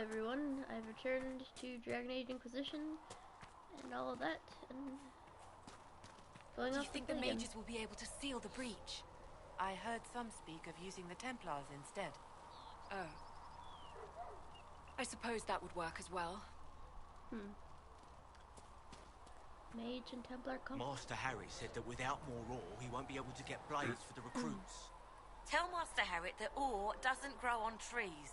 everyone. I've returned to Dragon Age Inquisition and all of that, and going Do off you think to the play again. mages will be able to seal the breach? I heard some speak of using the Templars instead. Oh. I suppose that would work as well. Mage and Templar comp. Master Harry said that without more ore, he won't be able to get blades for the recruits. Tell Master Harriet that ore doesn't grow on trees.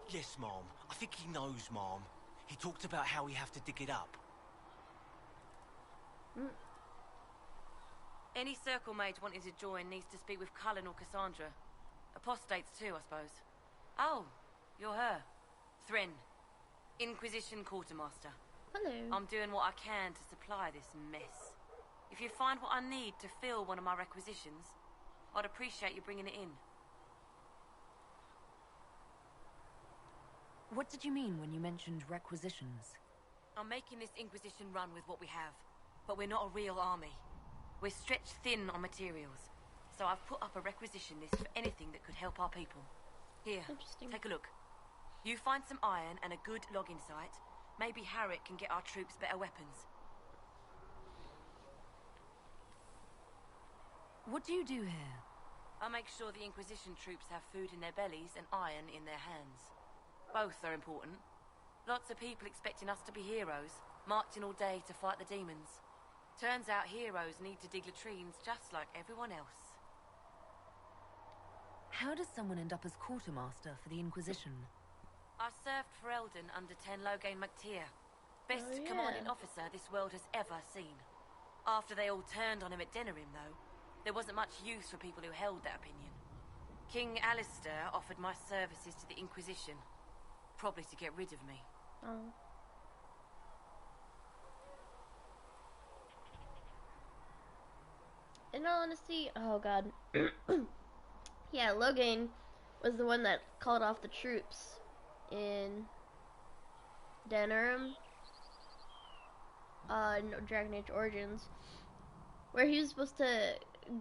Yes, Mom. I think he knows, Mom. He talked about how we have to dig it up. Any circle mage wanting to join needs to speak with Cullen or Cassandra. Apostates too, I suppose. Oh, you're her. Thren, Inquisition Quartermaster. Hello. I'm doing what I can to supply this mess. If you find what I need to fill one of my requisitions, I'd appreciate you bringing it in. What did you mean when you mentioned requisitions? I'm making this Inquisition run with what we have, but we're not a real army. We're stretched thin on materials, so I've put up a requisition list for anything that could help our people. Here, take a look. You find some iron and a good logging site. Maybe Harriet can get our troops better weapons. What do you do here? I make sure the Inquisition troops have food in their bellies and iron in their hands. Both are important. Lots of people expecting us to be heroes, marching all day to fight the demons. Turns out heroes need to dig latrines just like everyone else. How does someone end up as quartermaster for the Inquisition? I served for Eldon under Loghain MacTier. Best commanding officer this world has ever seen. After they all turned on him at Denerim, though, there wasn't much use for people who held that opinion. King Alistair offered my services to the Inquisition, probably to get rid of me. Oh. In all honesty, oh god. Yeah, Loghain was the one that called off the troops in Denerim, in Dragon Age Origins, where he was supposed to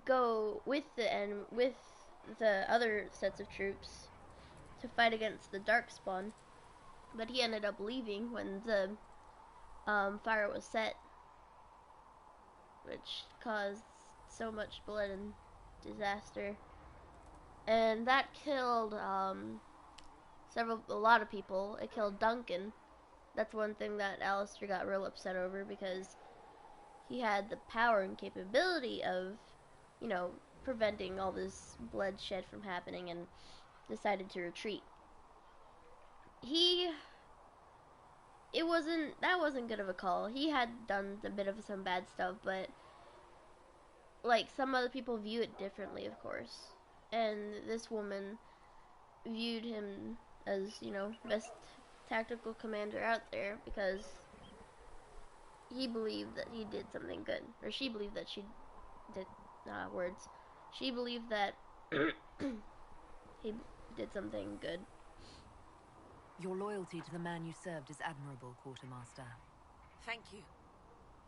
go with the other sets of troops to fight against the Darkspawn, but he ended up leaving when the fire was set, which caused so much blood and disaster, and that killed a lot of people. It killed Duncan. That's one thing that Alistair got real upset over, because he had the power and capability of, you know, preventing all this bloodshed from happening, and decided to retreat. That wasn't good of a call. He had done a bit of some bad stuff, but like, some other people view it differently, of course. And this woman viewed him as, you know, best tactical commander out there, because he believed that he did something good. Or she believed that she did, she believed that he did something good. Your loyalty to the man you served is admirable, Quartermaster. Thank you.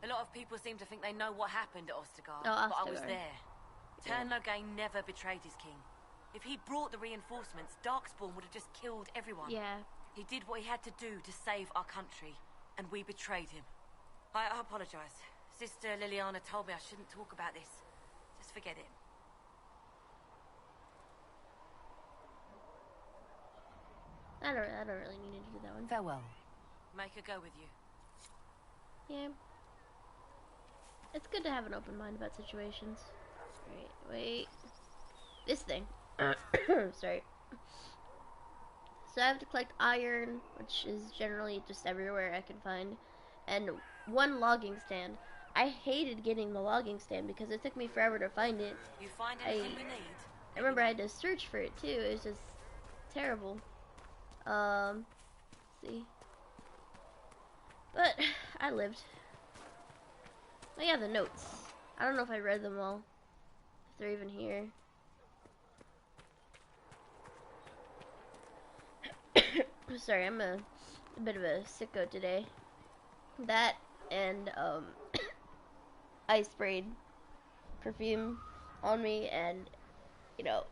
A lot of people seem to think they know what happened at Ostergard, Oh, but I was Ostergard. there. Loghain never betrayed his king. If he'd brought the reinforcements, Darkspawn would have just killed everyone. Yeah. He did what he had to do to save our country, and we betrayed him. I apologize. Sister Liliana told me I shouldn't talk about this. Just forget it. I don't really need to do that one. Farewell. Make her go with you. Yeah. It's good to have an open mind about situations. Wait. This thing. Sorry. So I have to collect iron, which is generally just everywhere I can find, and one logging stand. I hated getting the logging stand because it took me forever to find it. You find anything you need? I remember I had to search for it too. It was just terrible. Let's see. But I lived. Oh yeah, the notes. I don't know if I read them all. If they're even here. Sorry, I'm a bit of a sicko today. That and I sprayed perfume on me, and you know,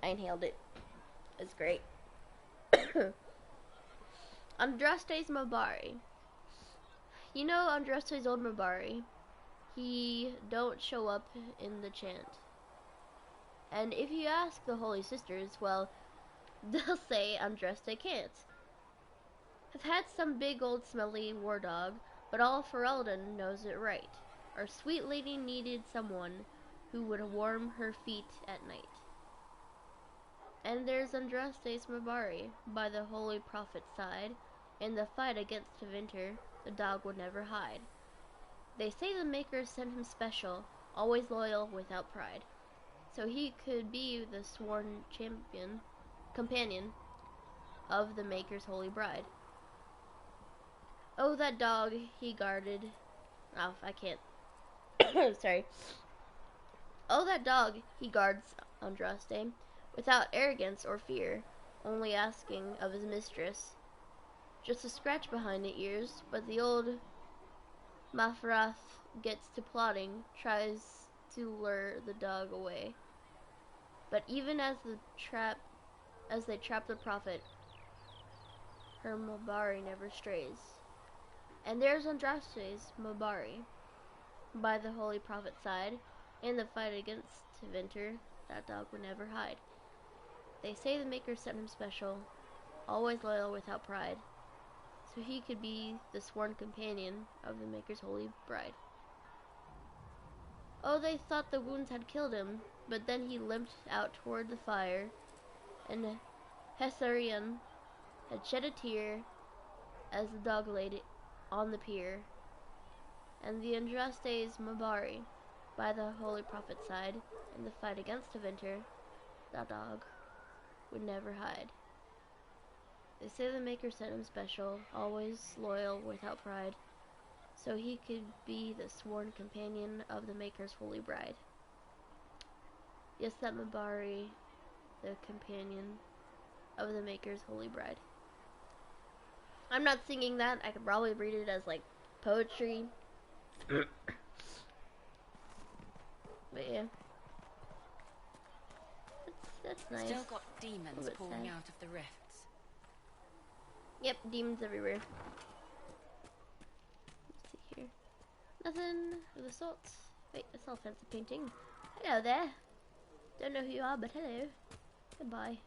I inhaled it. It's great. Andraste's Mabari. You know Andraste's old Mabari. He don't show up in the chant. And if you ask the Holy Sisters, well, they'll say Andraste can't. I've had some big old smelly war dog, but all Ferelden knows it right. Our sweet lady needed someone who would warm her feet at night. And there's Andraste's Mabari by the holy prophet's side. In the fight against Tevinter, the dog would never hide. They say the Maker sent him special, always loyal without pride. So he could be the sworn companion of the Maker's holy bride. Oh, that dog he guarded. Oh, I can't. Sorry. Oh, that dog he guards Andraste, without arrogance or fear, only asking of his mistress. Just a scratch behind the ears, but the old Mafrath gets to plotting, tries to lure the dog away. But even as they trap the prophet, her Mabari never strays. And there's Andraste's Mabari by the holy prophet's side. In the fight against Tevinter, that dog would never hide. They say the Maker sent him special, always loyal without pride, so he could be the sworn companion of the Maker's holy bride. Oh, they thought the wounds had killed him, but then he limped out toward the fire, and Hessarian had shed a tear as the dog laid on the pier. And the Andraste's Mabari by the holy prophet's side, in the fight against Tevinter, that dog would never hide. They say the Maker sent him special, always loyal without pride, so he could be the sworn companion of the Maker's holy bride. Yes, that Mabari, the companion of the Maker's holy bride. I'm not singing that. I could probably read it as like poetry. But yeah, that's nice. Still got demons pouring out of the rifts. Yep, demons everywhere. Let's see here. Nothing of the sort. Wait, I saw a fancy painting. Hello there. Don't know who you are, but hello. Goodbye.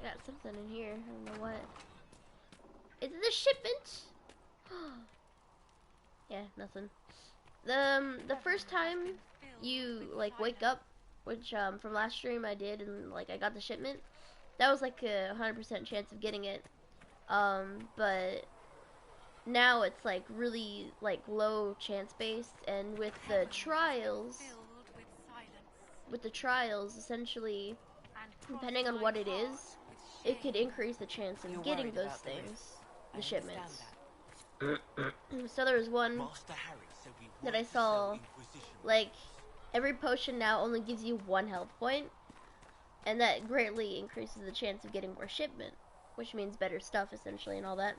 I got something in here. I don't know what. Is it a shipment? Yeah, nothing. The first time you like wake up, which from last stream I did, and like I got the shipment, that was like a 100% chance of getting it. But now it's like really like low chance based, and with the trials, essentially, depending on what it is, it could increase the chance of getting those things, the shipments. So there was one that I saw, like, every potion now only gives you 1 health point, and that greatly increases the chance of getting more shipment, which means better stuff, essentially, and all that.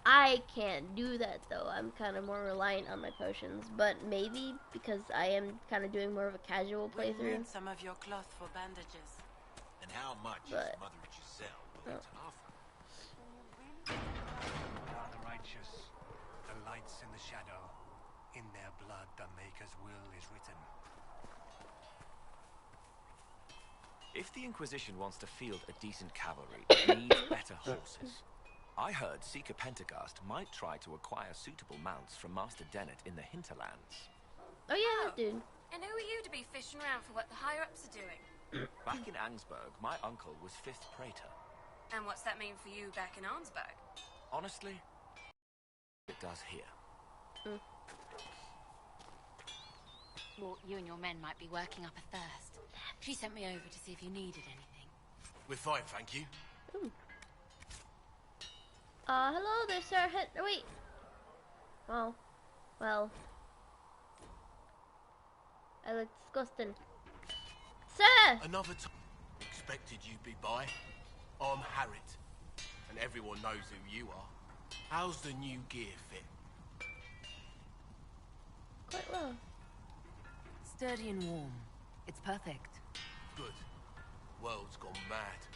I can't do that, though. I'm kind of more reliant on my potions, but maybe because I am kind of doing more of a casual playthrough. We need some of your cloth for bandages. And how much is Mother Giselle willing to offer? The righteous, the lights in the shadow, in their blood the Maker's will is written. If the Inquisition wants to field a decent cavalry, it needs better horses. I heard Seeker Pentagast might try to acquire suitable mounts from Master Dennett in the hinterlands. Oh yeah, dude. And who are you to be fishing around for what the higher-ups are doing? Back in Angsburg, my uncle was 5th Praetor. And what's that mean for you back in Arnsberg? Honestly, it does here. Well, you and your men might be working up a thirst. She sent me over to see if you needed anything. We're fine, thank you. Ooh. Hello there, sir. Wait. Oh, well. I look disgusting. Sir! Another time expected you'd be by. I'm Harriet, and everyone knows who you are. How's the new gear fit? Quite well. Sturdy and warm. It's perfect. Good. World's gone mad.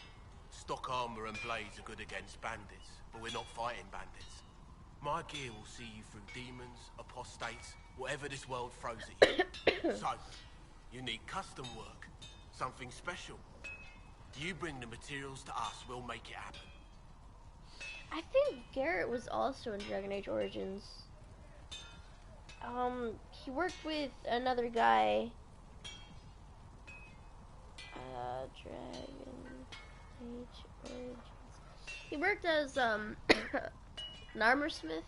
Stock armor and blades are good against bandits, but we're not fighting bandits. My gear will see you through demons, apostates, whatever this world throws at you. So, you need custom work, something special. You bring the materials to us, we'll make it happen. I think Garrett was also in Dragon Age Origins. He worked with another guy. Dragon Age Origins. He worked as, an armor smith,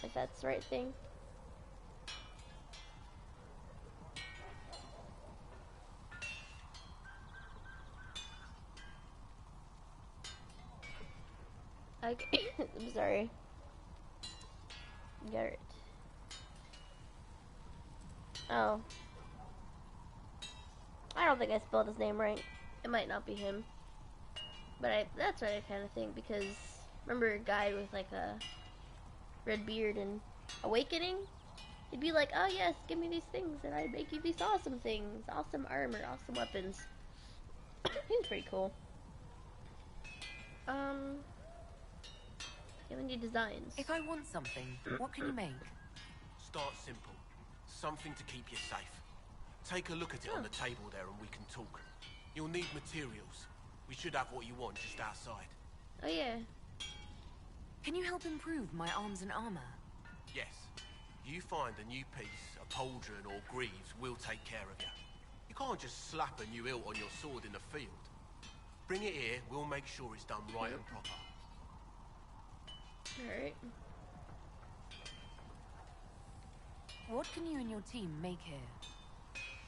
if that's the right thing. Okay. I'm sorry. Garrett. Oh. I don't think I spelled his name right. It might not be him. But that's what I kind of think, because remember a guy with like a red beard and Awakening? He'd be like, oh yes, give me these things and I'd make you these awesome things. Awesome armor, awesome weapons. He's pretty cool. Yeah, we need designs. If I want something, what can you make? Start simple. Something to keep you safe. Take a look at it on the table there and we can talk. You'll need materials. We should have what you want just outside. Oh yeah. Can you help improve my arms and armor? Yes. You find a new piece, a pauldron or greaves, we'll take care of you. You can't just slap a new hilt on your sword in the field. Bring it here, we'll make sure it's done right and proper. Alright. What can you and your team make here?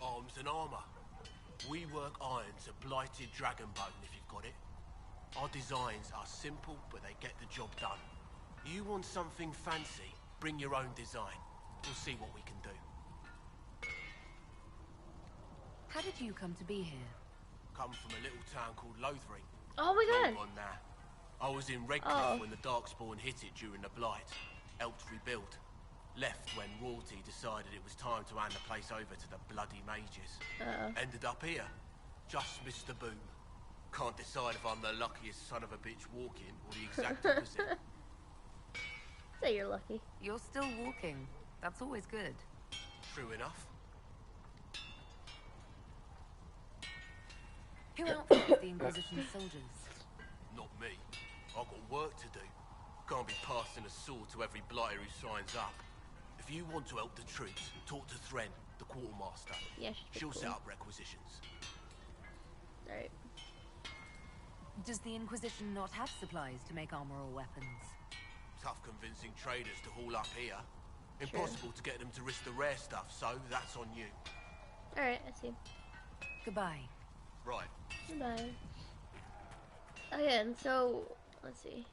Arms and armor. We work iron to blighted dragon bone if you've got it. Our designs are simple, but they get the job done. You want something fancy, bring your own design. We'll see what we can do. How did you come to be here? Come from a little town called Lothering. Oh my god. Long on now. I was in Redcliffe when the Darkspawn hit it during the Blight. Helped rebuild. Left when royalty decided it was time to hand the place over to the bloody mages. Ended up here. Just missed the boom. Can't decide if I'm the luckiest son of a bitch walking or the exact opposite. Say you're lucky. You're still walking. That's always good. True enough. Who outfits the Inquisition soldiers? Not me. I've got work to do. Can't be passing a sword to every blighter who signs up. If you want to help the troops, talk to Thren, the quartermaster. Yeah, she'll set up requisitions. Alright. Does the Inquisition not have supplies to make armor or weapons? Tough convincing traders to haul up here. Impossible to get them to risk the rare stuff, so that's on you. Alright, I see. Goodbye. Right. Goodbye. Okay, and so, let's see.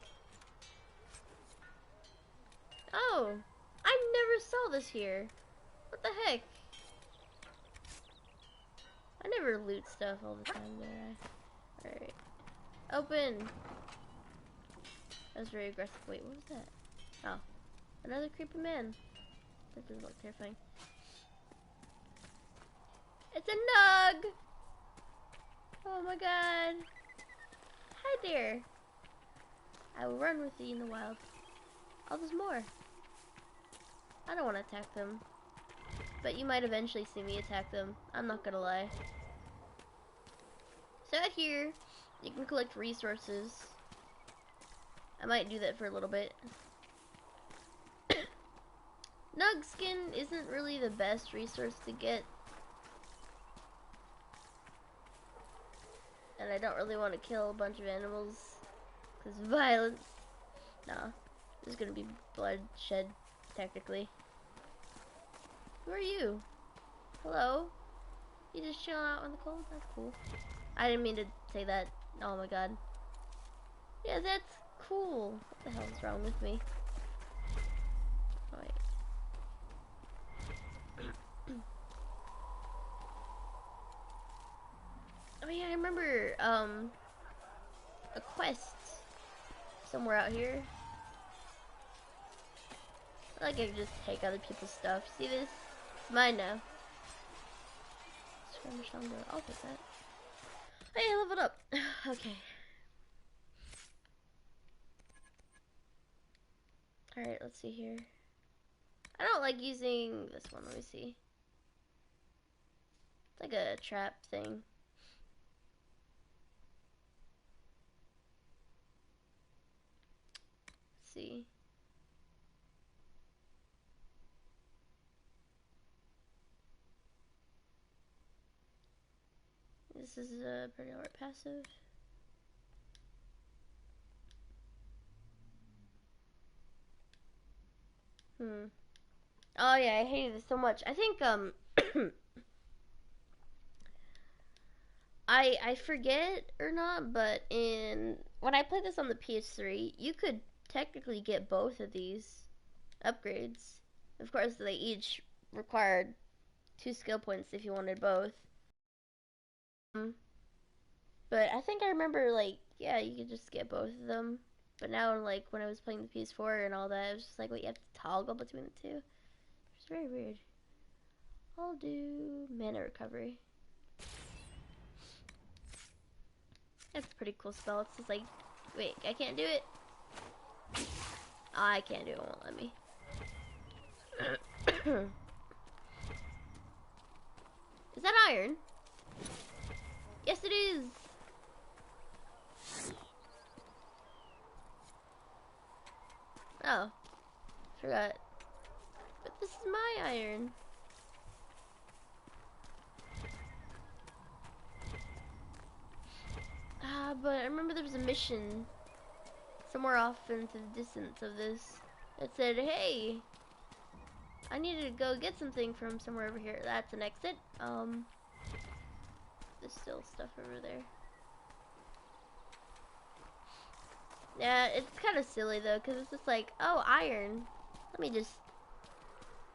Oh! I never saw this here. What the heck? I never loot stuff all the time, do I? Alright. Open! That was very aggressive. Wait, what was that? Oh. Another creepy man. That doesn't look terrifying. It's a Nug! Oh my god. Hi there. I will run with thee in the wild. Oh, there's more. I don't want to attack them. But you might eventually see me attack them. I'm not gonna lie. So out here, you can collect resources. I might do that for a little bit. Nug skin isn't really the best resource to get. And I don't really want to kill a bunch of animals. Because violence. Nah. There's gonna be bloodshed, technically. Who are you? Hello? You just chilling out in the cold? That's cool. I didn't mean to say that. Oh my god. Yeah, that's cool. What the hell is wrong with me? Oh, wait. Oh yeah, I remember, a quest somewhere out here. I like I could just take other people's stuff. See this? It's mine now. I'll take that. Hey, I leveled up. Okay. Alright, let's see here. I don't like using this one. Let me see. It's like a trap thing. Let's see. This is a pretty hard passive. Oh yeah, I hated this so much. I think I forget or not, but when I played this on the PS3, you could technically get both of these upgrades. Of course, they each required 2 skill points if you wanted both. But I think I remember, like, yeah, you could just get both of them. But now, like, when I was playing the PS4 and all that, it was just like, wait, you have to toggle between the two. It's very weird. I'll do mana recovery. That's a pretty cool spell. It's just like, wait, I can't do it. Oh, I can't do it. It won't let me. Is that iron? Yes, it is. Oh, forgot. But this is my iron. But I remember there was a mission somewhere off into the distance of this that said, hey, I needed to go get something from somewhere over here. That's an exit. There's still stuff over there. Yeah, it's kind of silly though, because it's just like, oh, iron. Let me just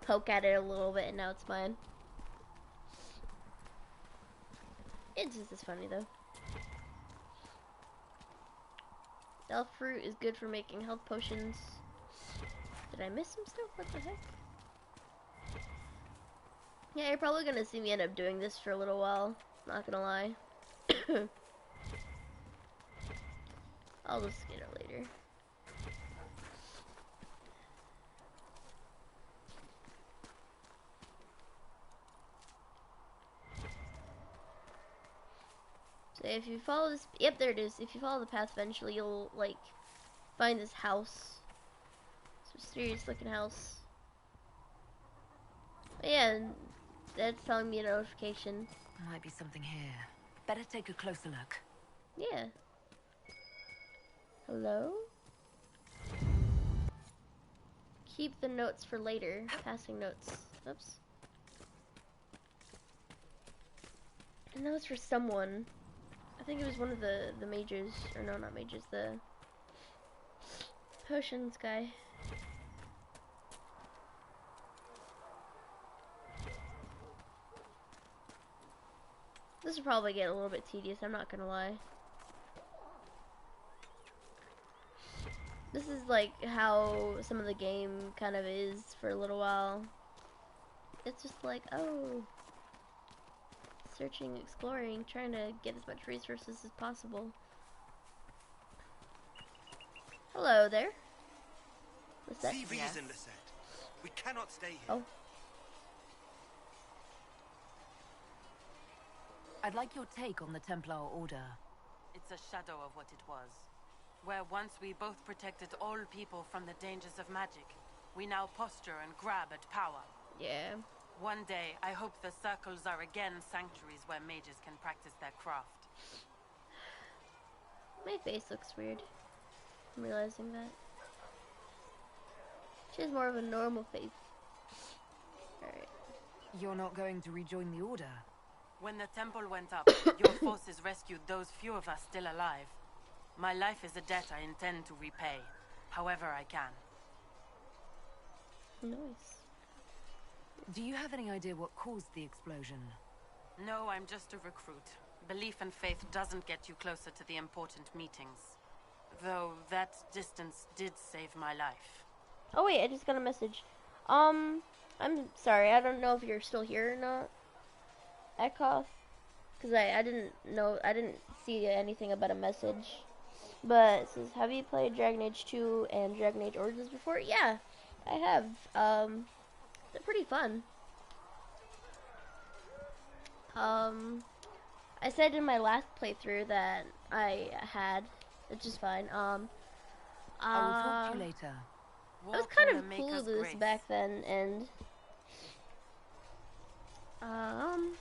poke at it a little bit and now it's mine. It's just as funny though. Elf fruit is good for making health potions. Did I miss some stuff? What the heck? Yeah, you're probably gonna see me end up doing this for a little while. Not gonna lie. I'll just get it later. So if you follow this, yep, there it is. If you follow the path, eventually you'll like find this house. This mysterious looking house. But yeah, that's telling me a notification. Might be something here. Better take a closer look. Yeah. Hello? Keep the notes for later. Passing notes. Oops. I know it's for someone. I think it was one of the mages. Or no, not mages. The potions guy. This will probably get a little bit tedious, I'm not gonna lie. This is like how some of the game kind of is for a little while. It's just like, oh, searching, exploring, trying to get as much resources as possible. Hello there. What's that? See reason, Lisette. We cannot stay here. Oh. I'd like your take on the Templar Order. It's a shadow of what it was. Where once we both protected all people from the dangers of magic, we now posture and grab at power. Yeah. One day, I hope the circles are again sanctuaries where mages can practice their craft. My face looks weird. I'm realizing that. She has more of a normal face. Alright. You're not going to rejoin the Order? When the temple went up, your forces rescued those few of us still alive. My life is a debt I intend to repay, however I can. Nice. Do you have any idea what caused the explosion? No, I'm just a recruit. Belief and faith doesn't get you closer to the important meetings. Though that distance did save my life. Oh wait, I just got a message. I'm sorry, I don't know if you're still here or not. Ekoff. Because I didn't know, I didn't see anything about a message. But it says, have you played Dragon Age 2 and Dragon Age Origins before? Yeah, I have. They're pretty fun. I said in my last playthrough that I had, which is fine. I will talk to you later. I was kind of clueless back then, and I'm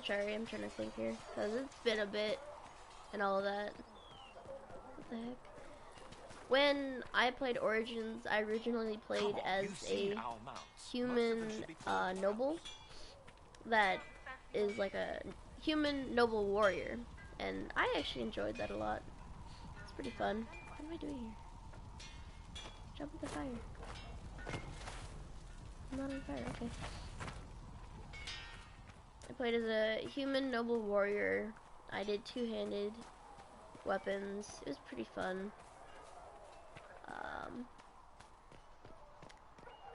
sorry, I'm trying to think here, because it's been a bit, and all of that. What the heck? When I played Origins, I originally played as a human noble that is like a human noble warrior, and I actually enjoyed that a lot. It's pretty fun. What am I doing here? Jump in the fire. I'm not on fire, okay. I played as a human noble warrior. I did two-handed weapons. It was pretty fun.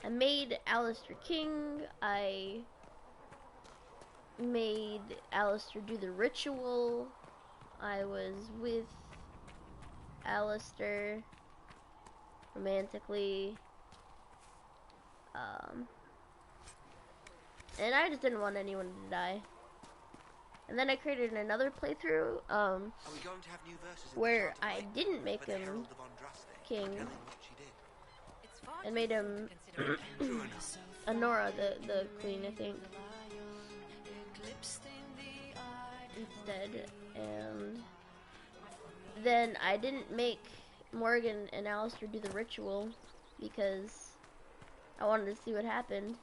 I made Alistair king. I made Alistair do the ritual. I was with Alistair romantically. And I just didn't want anyone to die. And then I created another playthrough where I didn't make him king and made him Honora, the queen, I think, instead. And then I didn't make Morgan and Alistair do the ritual because I wanted to see what happened.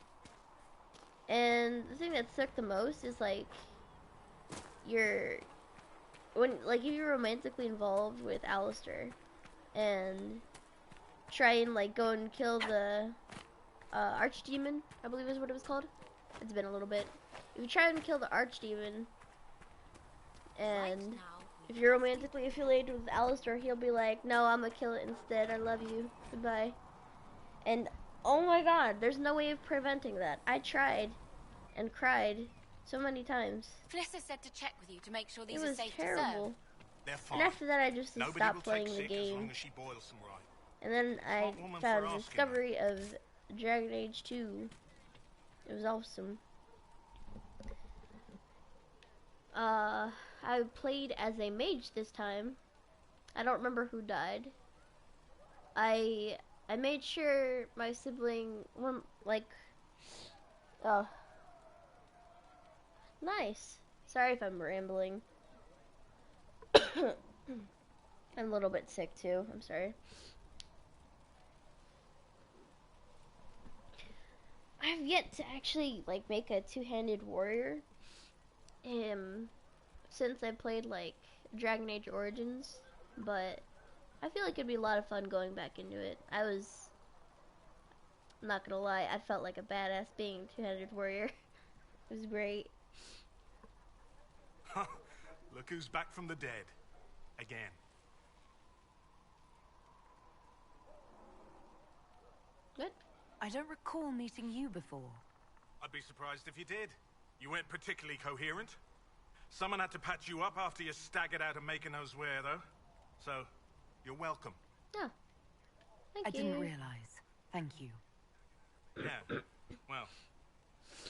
And the thing that sucked the most is like if you're romantically involved with Alistair and try and like go and kill the archdemon, I believe is what it was called. It's been a little bit. If you try and kill the archdemon, and if you're romantically affiliated with Alistair, he'll be like, no, I'm gonna kill it instead. I love you. Goodbye. And oh my god, there's no way of preventing that. I tried and cried so many times. Felissa said to check with you to make sure these it are was safe terrible. to serve. And after that, I just stopped playing the game. And then I found a discovery of Dragon Age 2. It was awesome. I played as a mage this time. I don't remember who died. I made sure my sibling, nice. Sorry if I'm rambling. I'm a little bit sick too. I'm sorry. I've yet to actually make a two-handed warrior. Since I played Dragon Age Origins, but I feel like it'd be a lot of fun going back into it. I'm not gonna lie, I felt like a badass being a two-handed warrior. It was great. Look who's back from the dead. Again. What? I don't recall meeting you before. I'd be surprised if you did. You weren't particularly coherent. Someone had to patch you up after you staggered out of Making Knows Where, though. So, you're welcome. Oh. Thank you. I didn't realize. Thank you. Yeah. Well,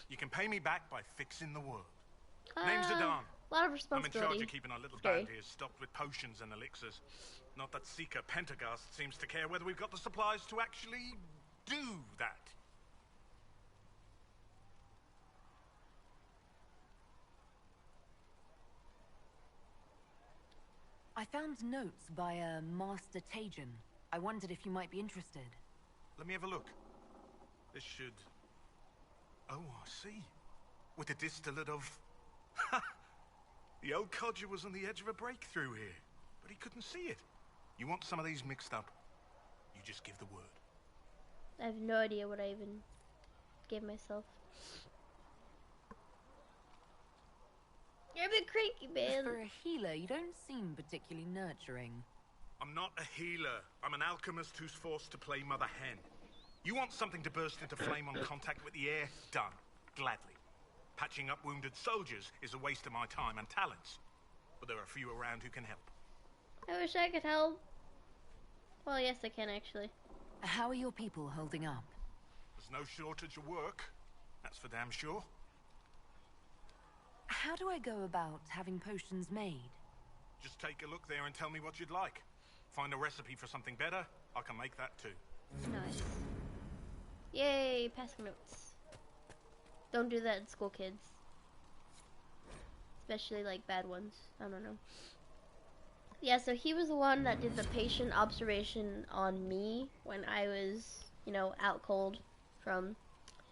you can pay me back by fixing the world. Name's Adan. A lot of I'm in responsibility. charge of keeping our little band here stocked with potions and elixirs. Not that Seeker Pentagast seems to care whether we've got the supplies to actually do that. I found notes by a Master Tajan. I wondered if you might be interested. Let me have a look. This should... Oh, I see. With a distillate of... The old codger was on the edge of a breakthrough here, but he couldn't see it. You want some of these mixed up, you just give the word. I have no idea what I even gave myself. You're a bit cranky, man. For a healer, you don't seem particularly nurturing. I'm not a healer. I'm an alchemist who's forced to play Mother Hen. You want something to burst into flame on contact with the air? Done. Gladly. Patching up wounded soldiers is a waste of my time and talents. But there are a few around who can help. I wish I could help. Well, yes, I can actually. How are your people holding up? There's no shortage of work. That's for damn sure. How do I go about having potions made? Just take a look there and tell me what you'd like. Find a recipe for something better, I can make that too. Nice. Yay, passing notes. Don't do that in school, kids. Especially, like, bad ones. I don't know. Yeah, so he was the one that did the patient observation on me when I was, you know, out cold from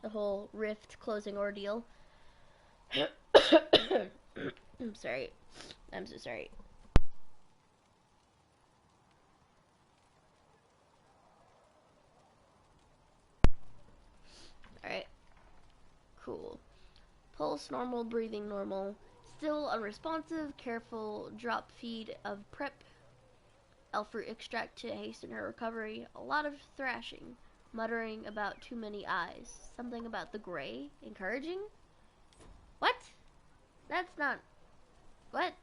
the whole rift closing ordeal. I'm sorry. I'm so sorry. Alright. Cool. Pulse normal, breathing normal. Still unresponsive, careful drop feed of prep. Elfruit extract to hasten her recovery. A lot of thrashing. Muttering about too many eyes. Something about the gray. Encouraging? What? That's not... What?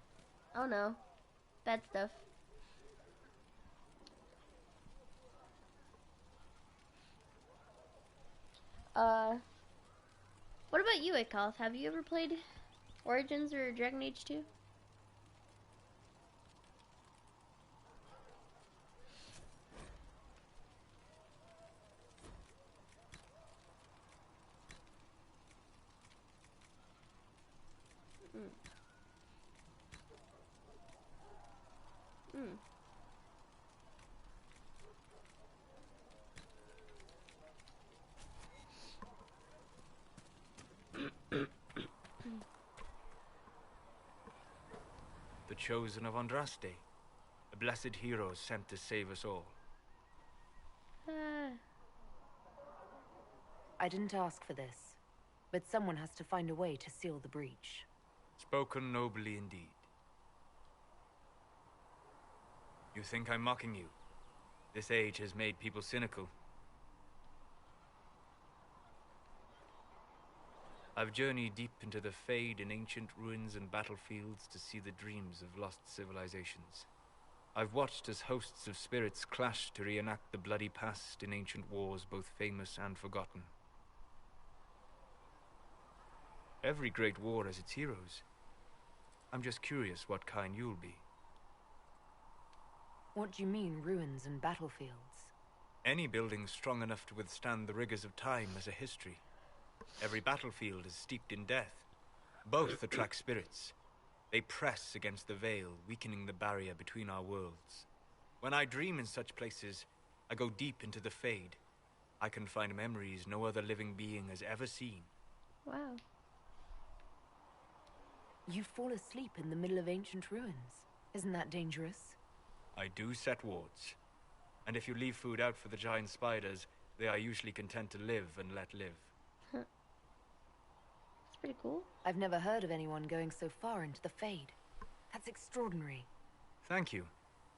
Oh no. Bad stuff. What about you, Akoth? Have you ever played Origins or Dragon Age 2? The chosen of Andraste, a blessed hero sent to save us all. I didn't ask for this, but someone has to find a way to seal the breach. Spoken nobly indeed. You think I'm mocking you? This age has made people cynical. I've journeyed deep into the Fade in ancient ruins and battlefields to see the dreams of lost civilizations. I've watched as hosts of spirits clash to reenact the bloody past in ancient wars both famous and forgotten. Every great war has its heroes. I'm just curious what kind you'll be. What do you mean, ruins and battlefields? Any building strong enough to withstand the rigors of time has a history. Every battlefield is steeped in death. Both attract spirits. They press against the veil, weakening the barrier between our worlds. When I dream in such places, I go deep into the Fade. I can find memories no other living being has ever seen. Wow. You fall asleep in the middle of ancient ruins. Isn't that dangerous? I do set wards. And if you leave food out for the giant spiders, they are usually content to live and let live. That's pretty cool. I've never heard of anyone going so far into the Fade. That's extraordinary. Thank you.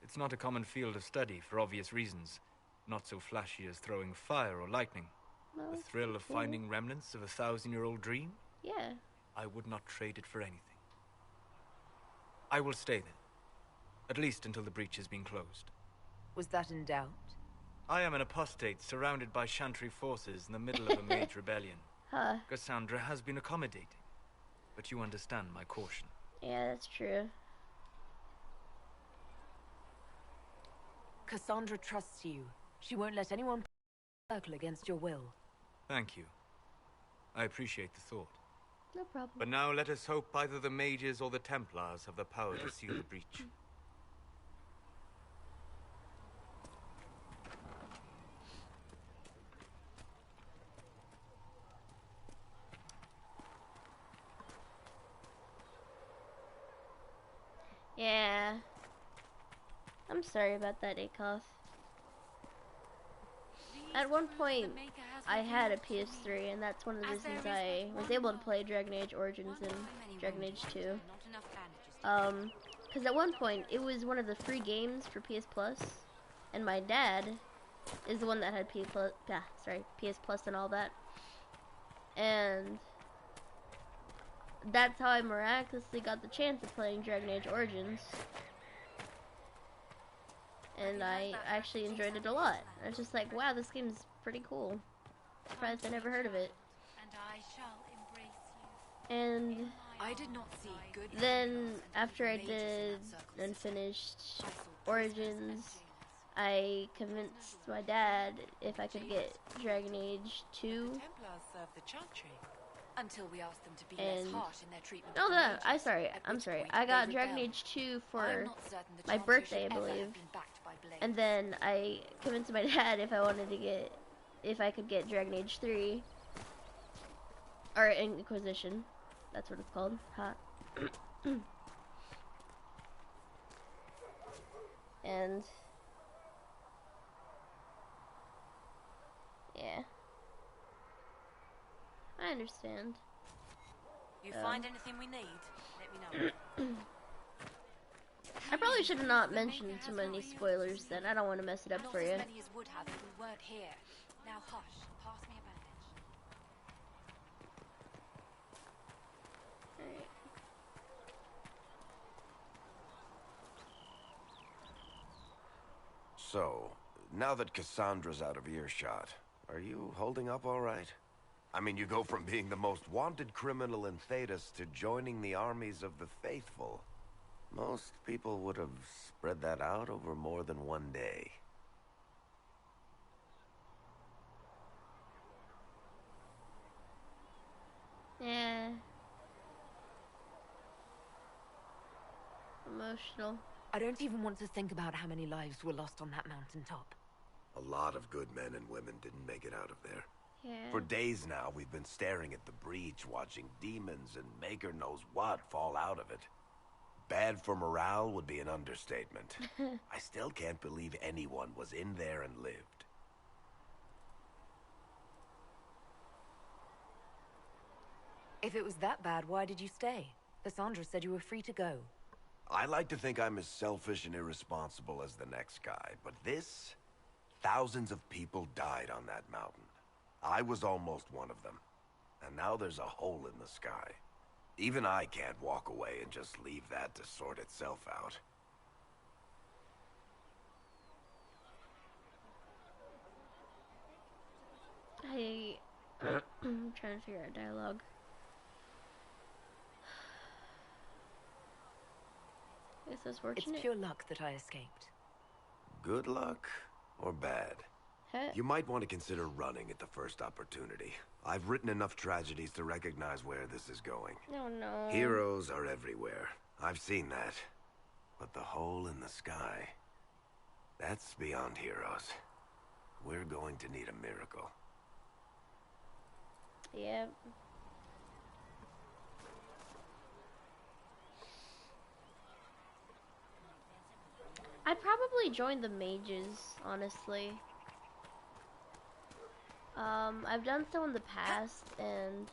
It's not a common field of study for obvious reasons. Not so flashy as throwing fire or lightning. No, The thrill of finding remnants of a 1,000-year-old dream? Yeah. I would not trade it for anything. I will stay then. At least until the breach has been closed. Was that in doubt? I am an apostate surrounded by Chantry forces in the middle of a mage rebellion. Cassandra has been accommodating, but you understand my caution. Yeah, that's true. Cassandra trusts you. She won't let anyone circle against your will. Thank you. I appreciate the thought. No problem. But now let us hope either the mages or the Templars have the power to seal the breach. Yeah. I'm sorry about that, Akoth. At one point, I had a PS3, and that's one of the reasons I was able to play Dragon Age Origins and Dragon Age 2. Because at one point, it was one of the free games for PS Plus, and my dad is the one that had PS Plus and all that. And that's how I miraculously got the chance of playing Dragon Age Origins. and I actually enjoyed it a lot. I was just like, wow, this game's pretty cool. Surprised I never heard of it. And I shall embrace you. And I did not see good. then after I did and finished Origins, I convinced my dad if I could get Dragon Age 2. Templars serve the Chantry until we asked them to be And less harsh in their treatment. no, of the no, mages, I'm at sorry. which I point got they Dragon rebelled. Age 2 I'm for not certain the my Chantry birthday, should I ever have believe. been backed by Blade. And then I convinced my dad if I wanted to get, if I could get Dragon Age 3, or Inquisition, that's what it's called. Ha. And yeah, I understand. You find anything we need? Let me know. I probably should have not mentioned too many spoilers then. I don't want to mess it up Not for as you. many as would have if we weren't here. Now hush, pass me a bandage. Alright. So, now that Cassandra's out of earshot, are you holding up all right? I mean, you go from being the most wanted criminal in Thedas to joining the armies of the faithful. Most people would have spread that out over more than one day. Yeah. Emotional. I don't even want to think about how many lives were lost on that mountaintop. A lot of good men and women didn't make it out of there. Yeah. For days now, we've been staring at the breach, watching demons and maker knows what fall out of it. Bad for morale would be an understatement. I still can't believe anyone was in there and lived. If it was that bad, why did you stay? Cassandra said you were free to go. I like to think I'm as selfish and irresponsible as the next guy, but this... Thousands of people died on that mountain. I was almost one of them. And now there's a hole in the sky. Even I can't walk away and just leave that to sort itself out. I'm trying to figure out dialogue. Is this fortunate? It's pure luck that I escaped. Good luck or bad? Huh? You might want to consider running at the first opportunity. I've written enough tragedies to recognize where this is going. No, no. Heroes are everywhere. I've seen that. But the hole in the sky... that's beyond heroes. We're going to need a miracle. Yep. I'd probably join the mages, honestly. I've done so in the past, and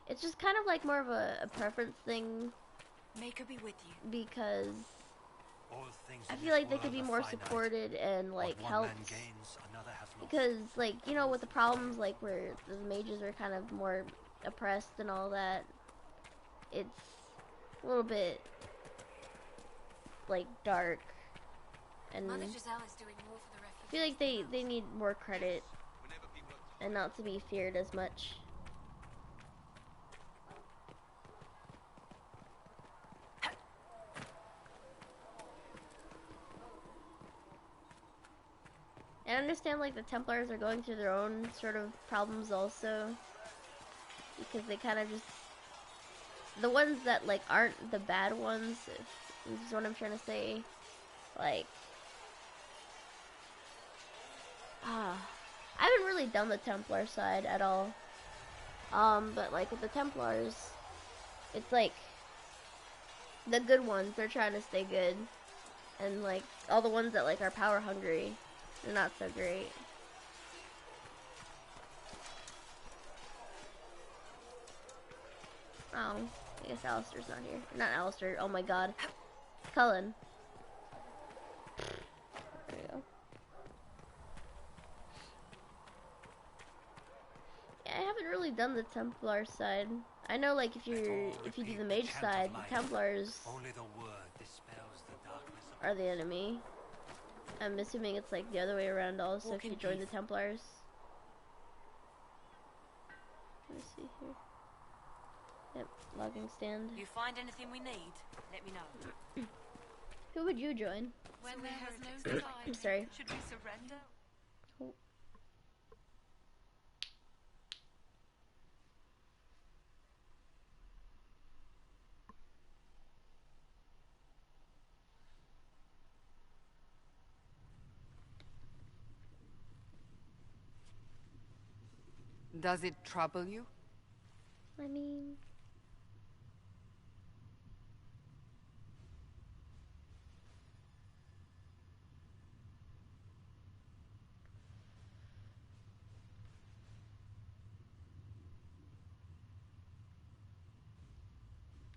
it's just kind of like more of a preference thing. May her be with you. Because All things I in feel this like they world could be are more finite. supported and What like one helped. man gains, another has lost. Because, like, you know, with the problems, like, where the mages are kind of more oppressed and all that, it's a little bit, like, dark. And Mother I Giselle is doing more for the refugees. feel like they need more credit and not to be feared as much. And I understand, like, the Templars are going through their own sort of problems also. Because they kind of just... The ones that, like, aren't the bad ones, is what I'm trying to say. Like... I haven't really done the Templar side at all. But, like, with the Templars, it's like... The good ones, they're trying to stay good. And, like, all the ones that, like, are power hungry, they're not so great. Oh, I guess Alistair's not here. Not Alistair, oh my god. Cullen. There we go. Yeah, I haven't really done the Templar side. I know, like, if you do the mage side, the Templars Only the word dispels the darkness of are the enemy. I'm assuming it's like the other way around also if you join the Templars. Let me see here. Yep, logging stand. You find anything we need, let me know. Who would you join? When there has no sign, I'm sorry. should we surrender? Oh. Does it trouble you? I mean...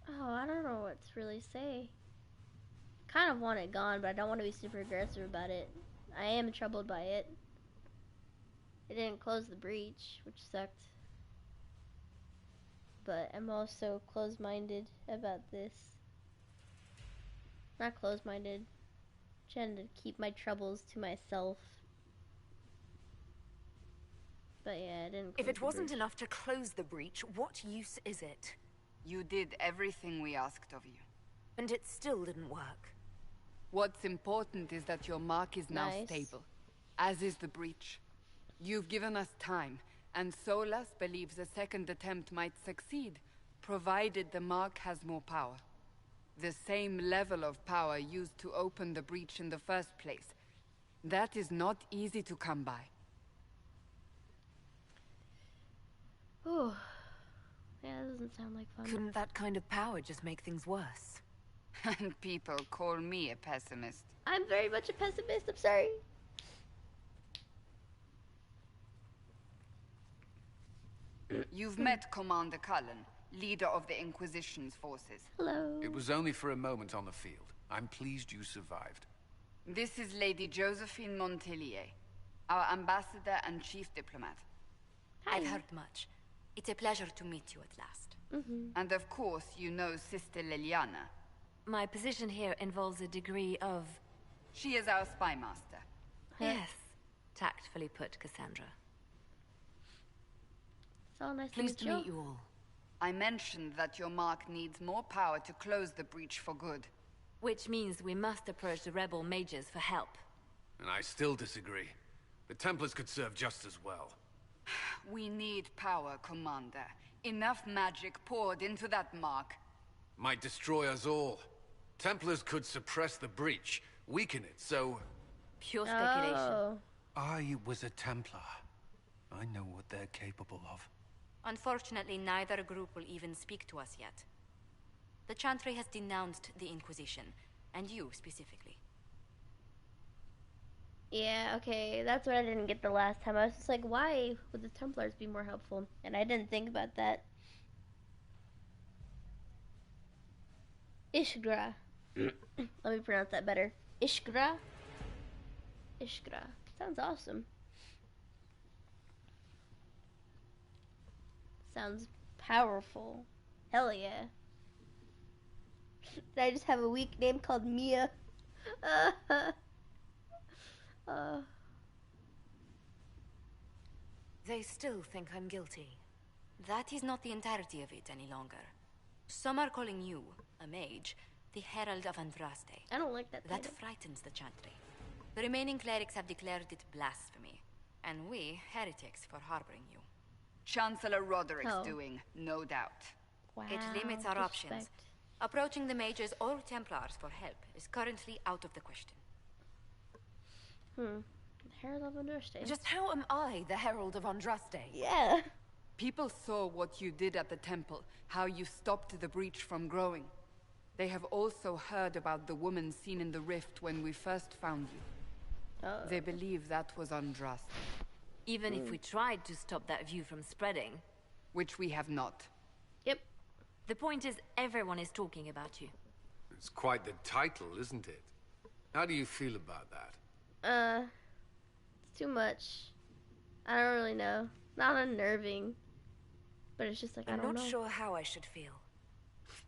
Oh, I don't know what to really say. Kind of want it gone, but I don't want to be super aggressive about it. I am troubled by it. It didn't close the breach, which sucked. But I'm also closed-minded about this. Not closed-minded. Trying to keep my troubles to myself. But yeah, I didn't close If it the wasn't breach. enough to close the breach, what use is it? You did everything we asked of you. And it still didn't work. What's important is that your mark is now Nice. stable, as is the breach. You've given us time, and Solas believes a second attempt might succeed, provided the mark has more power. The same level of power used to open the breach in the first place. That is not easy to come by. Ooh. Yeah, that doesn't sound like fun. Couldn't that kind of power just make things worse? And people call me a pessimist. I'm very much a pessimist, I'm sorry. You've met Commander Cullen, leader of the Inquisition's forces. Hello. It was only for a moment on the field. I'm pleased you survived. This is Lady Josephine Montelier, our ambassador and chief diplomat. Hi. I've heard much. It's a pleasure to meet you at last. And of course, you know Sister Liliana. My position here involves a degree of... She is our spy master. Yes, tactfully put, Cassandra. So nice Pleased to to meet meet you. you all. I mentioned that your mark needs more power to close the breach for good. Which means we must approach the rebel mages for help. And I still disagree. The Templars could serve just as well. We need power, Commander. Enough magic poured into that mark. Might destroy us all. Templars could suppress the breach, weaken it, so... Pure speculation. Oh. I was a Templar. I know what they're capable of. Unfortunately, neither group will even speak to us yet. The Chantry has denounced the Inquisition, and you specifically. Yeah, okay, that's what I didn't get the last time. I was just like, why would the Templars be more helpful? And I didn't think about that. Ishgra. Let me pronounce that better. Ishgra? Ishgra. Sounds awesome. Sounds powerful. Hell yeah. Did I just have a weak name called Mia? They still think I'm guilty. That is not the entirety of it any longer. Some are calling you, a mage, the Herald of Andraste. I don't like that That title. frightens the Chantry. The remaining clerics have declared it blasphemy, and we, heretics, for harboring you. Chancellor Roderick's Oh. doing, no doubt. Wow, It limits our options. disrespect. Approaching the mages or Templars for help is currently out of the question. Herald of Andraste. Just how am I the Herald of Andraste? Yeah. People saw what you did at the temple, how you stopped the breach from growing. They have also heard about the woman seen in the rift when we first found you. They believe that was Andraste. Even if we tried to stop that view from spreading. Which we have not. Yep. The point is, everyone is talking about you. It's quite the title, isn't it? How do you feel about that? It's too much. I don't really know. Not unnerving. But it's just like, I I'm don't not know. sure how I should feel.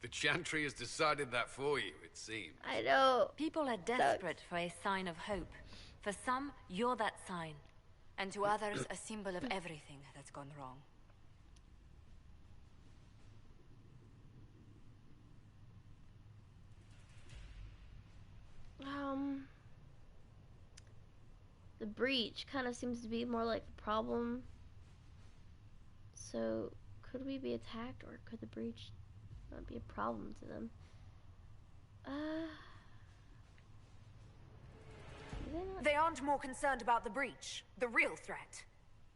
The Chantry has decided that for you, it seems. I know. People are desperate for a sign of hope. For some, you're that sign. And to others, a symbol of everything that's gone wrong. The breach kind of seems to be more like the problem. So, could we be attacked, or could the breach not be a problem to them? They aren't more concerned about the breach, the real threat.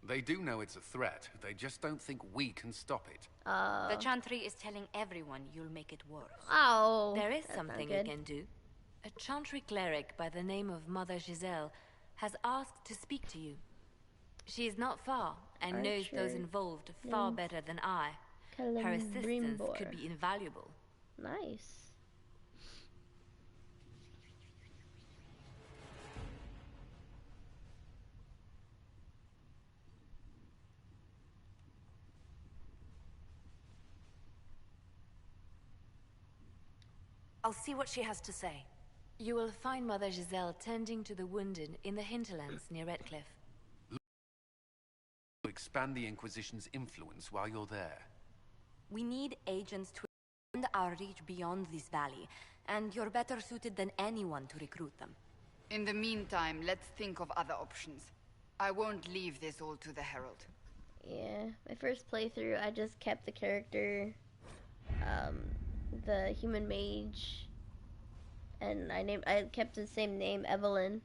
They do know it's a threat. They just don't think we can stop it. The Chantry is telling everyone you'll make it worse. Oh, there is something you can do. A Chantry cleric by the name of Mother Giselle has asked to speak to you. She is not far and knows those involved far better than I. Her assistance could be invaluable. Nice. I'll see what she has to say. You will find Mother Giselle tending to the wounded in the hinterlands near Redcliffe. Expand the Inquisition's influence while you're there. We need agents to extend our reach beyond this valley, and you're better suited than anyone to recruit them. In the meantime, let's think of other options. I won't leave this all to the Herald. Yeah, my first playthrough, I just kept the character, the human mage, and I kept the same name, Evelyn,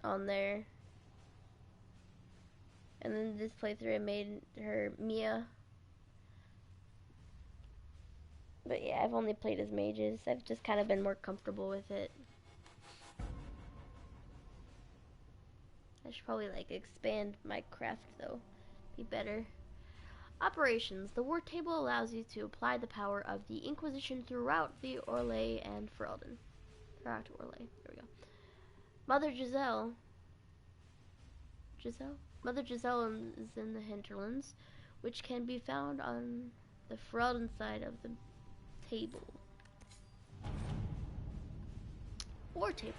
on there. And then this playthrough I made her Mia. But yeah, I've only played as mages. I've just kind of been more comfortable with it. I should probably like expand my craft though. Be better. Operations. The war table allows you to apply the power of the Inquisition throughout the Orlais and Ferelden. Throughout Orlais. There we go. Mother Giselle. Mother Giselle is in the hinterlands, which can be found on the Ferelden side of the table. War table.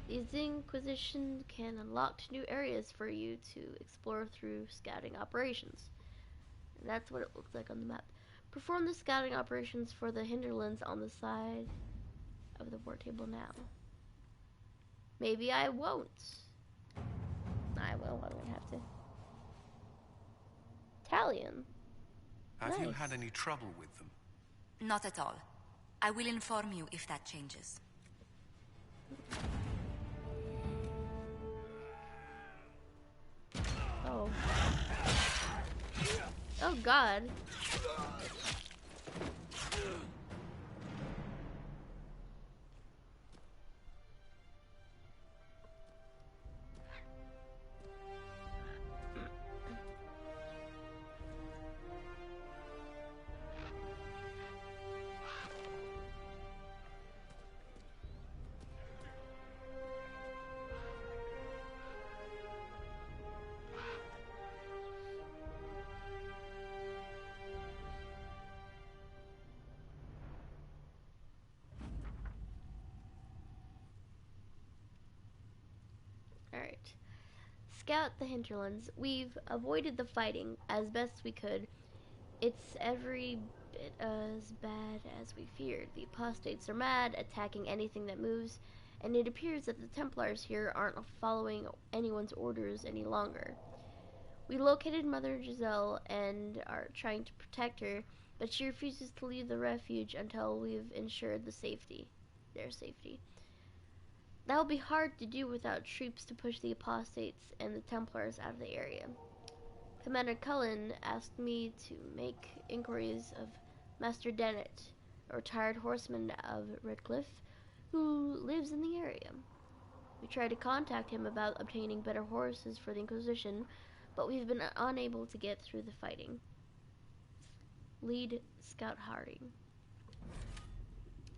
The Inquisition can unlock new areas for you to explore through scouting operations. And that's what it looks like on the map. Perform the scouting operations for the hinterlands on the side of the war table now. Maybe I won't. I will. I don't have to. Italian. Have you had any trouble with them? Not at all. I will inform you if that changes. Oh. Oh God. Alright. Scout the hinterlands. We've avoided the fighting as best we could. It's every bit as bad as we feared. The apostates are mad, attacking anything that moves, and it appears that the Templars here aren't following anyone's orders any longer. We located Mother Giselle and are trying to protect her, but she refuses to leave the refuge until we've ensured their safety. That will be hard to do without troops to push the apostates and the Templars out of the area. Commander Cullen asked me to make inquiries of Master Dennett, a retired horseman of Redcliffe, who lives in the area. We tried to contact him about obtaining better horses for the Inquisition, but we've been unable to get through the fighting. Lead Scout Harding.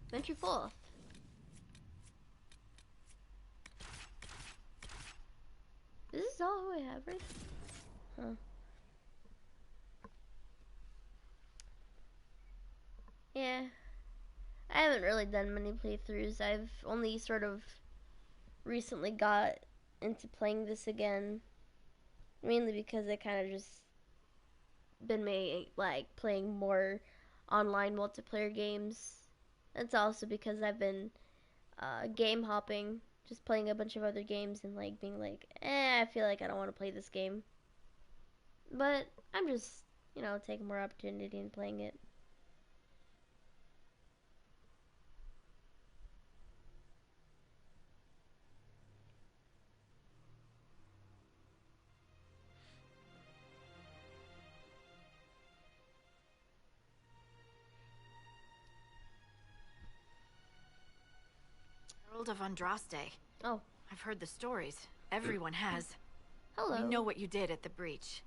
Venture forth. Is this all who I have, right? Huh. Yeah. I haven't really done many playthroughs. I've only sort of recently got into playing this again, mainly because I kind of just been like playing more online multiplayer games. It's also because I've been game hopping, just playing a bunch of other games and like being like, I feel like I don't want to play this game. But I'm just, taking more opportunity and playing it. Herald of Andraste. Oh. I've heard the stories. Everyone has. Hello. We know what you did at the breach.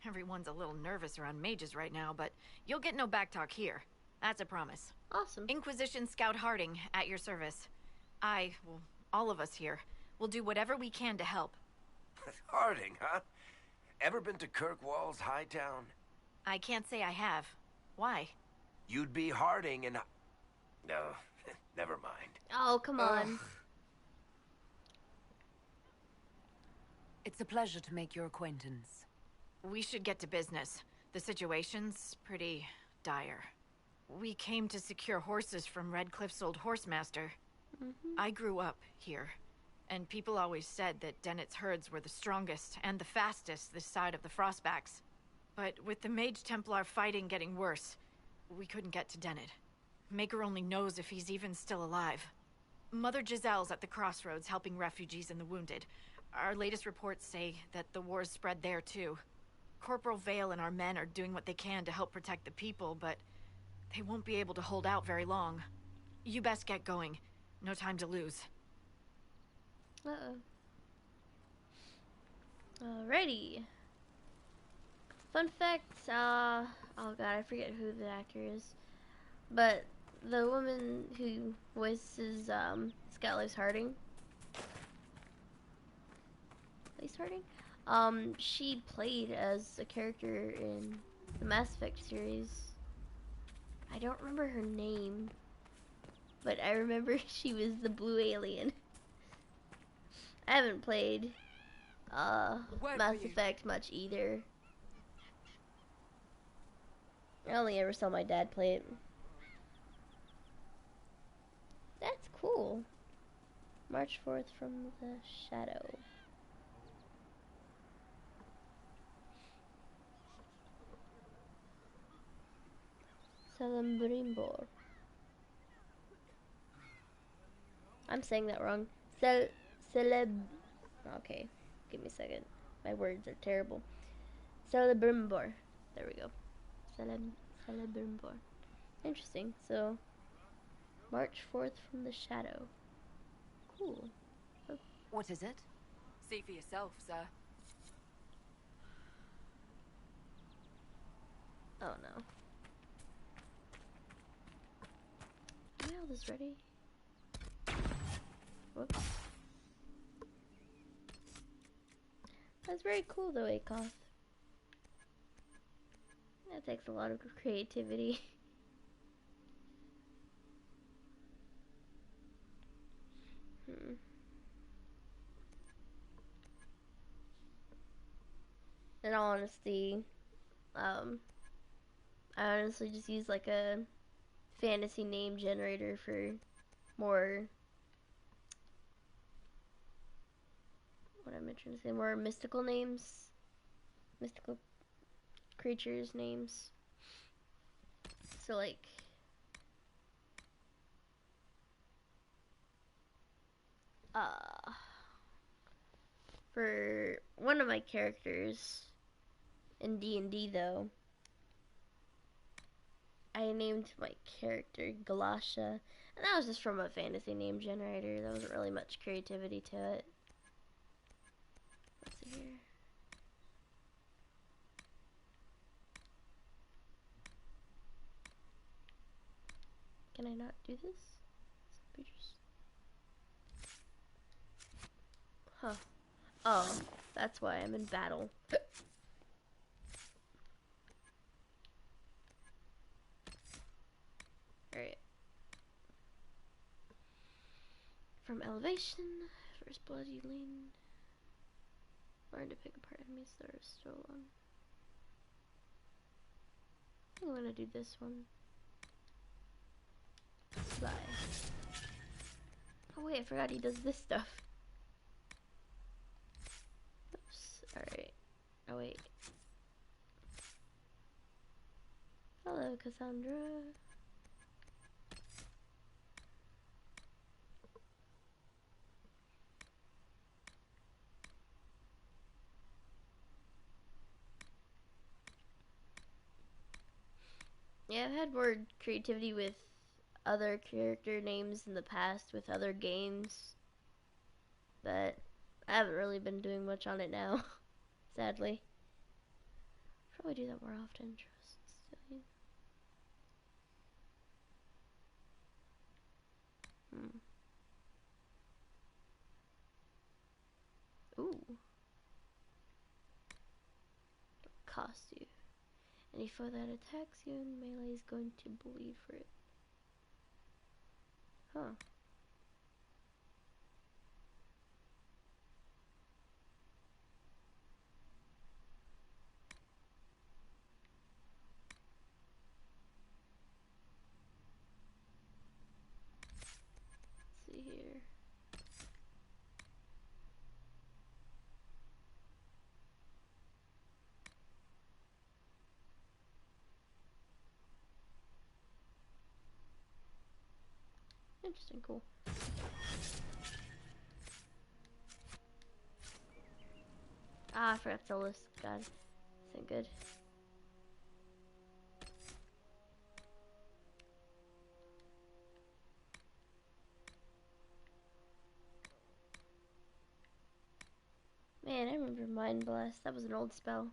Everyone's a little nervous around mages right now, but you'll get no backtalk here. That's a promise. Awesome. Inquisition Scout Harding, at your service. All of us here, will do whatever we can to help. Harding, huh? Ever been to Kirkwall's Hightown? I can't say I have. Why? You'd be Harding and... No, never mind. Oh, come on. It's a pleasure to make your acquaintance. We should get to business. The situation's pretty dire. We came to secure horses from Redcliffe's old horsemaster. I grew up here, and people always said that Dennett's herds were the strongest and the fastest this side of the Frostbacks. But with the Mage Templar fighting getting worse, we couldn't get to Dennett. Maker only knows if he's even still alive. Mother Giselle's at the crossroads helping refugees and the wounded. Our latest reports say that the war's spread there too. Corporal Vale and our men are doing what they can to help protect the people, but they won't be able to hold out very long. You best get going. No time to lose. Uh-oh. Alrighty. Fun fact, oh god, I forget who the actor is. But the woman who voices Scout Harding. She played as a character in the Mass Effect series. I don't remember her name, but I remember she was the blue alien. I haven't played Mass Effect much either. I only ever saw my dad play it. That's cool. March 4th from the shadow. Celebrimbor. I'm saying that wrong. Okay, give me a second. My words are terrible. Celebrimbor. There we go. Celebrimbor. Interesting. So, March 4th from the shadow. Cool. Oh. What is it? See for yourself, sir. Oh no. Are all this ready? Whoops. That's very cool though, Akoth. That takes a lot of creativity. In all honesty, I honestly just use like a fantasy name generator for more, what am I trying to say, more mystical names, mystical creatures names. So like, for one of my characters in D&D though, I named my character Galasha, and that was just from a fantasy name generator. There wasn't really much creativity to it. Let's see here. Can I not do this? Huh. Oh, that's why I'm in battle. Alright. From elevation, Where's Bloody Lean? Learn to pick apart enemies that are still on. I think I'm gonna do this one. Bye. Oh wait, I forgot he does this stuff. Oops. Alright. Oh wait. Hello, Cassandra. Yeah, I've had more creativity with other character names in the past with other games, but I haven't really been doing much on it now, sadly. Probably do that more often. Ooh. Cost you. Any foe that attacks you in melee is going to bleed for it. Huh. Let's see here. Interesting, cool. Ah, I forgot to list. God, this ain't good. Man, I remember Mind Blast. That was an old spell.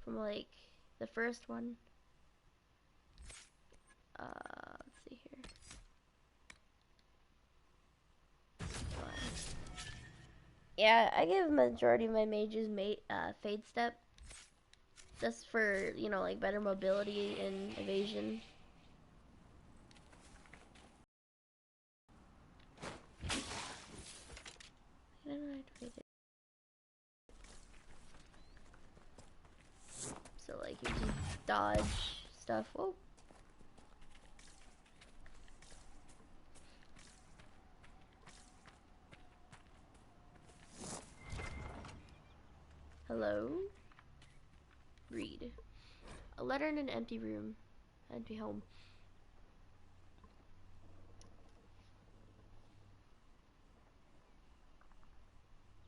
From like the first one. Let's see here. Yeah, I give majority of my mages Fade Step. Just for, you know, like better mobility and evasion. I don't know how to make it. So like you can dodge stuff. Whoa. Hello? Read. A letter in an empty room. Empty home.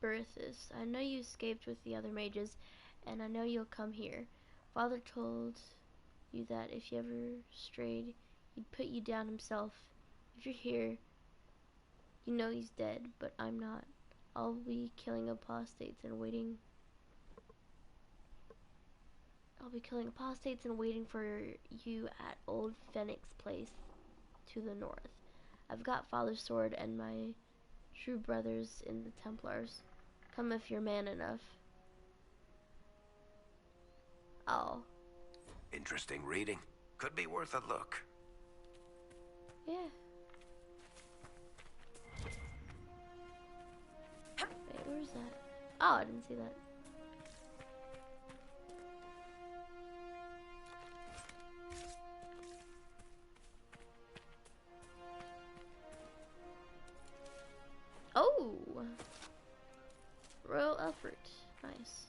Berithus, I know you escaped with the other mages, and I know you'll come here. Father told you that if you ever strayed, he'd put you down himself. If you're here, you know he's dead, but I'm not. I'll be killing apostates and waiting. I'll be killing apostates and waiting for you at Old Phoenix Place to the north. I've got Father's sword and my true brothers in the Templars. Come if you're man enough. Oh. Interesting reading. Could be worth a look. Yeah. Wait, where's that? Oh, I didn't see that. Oh! Royal effort. Nice.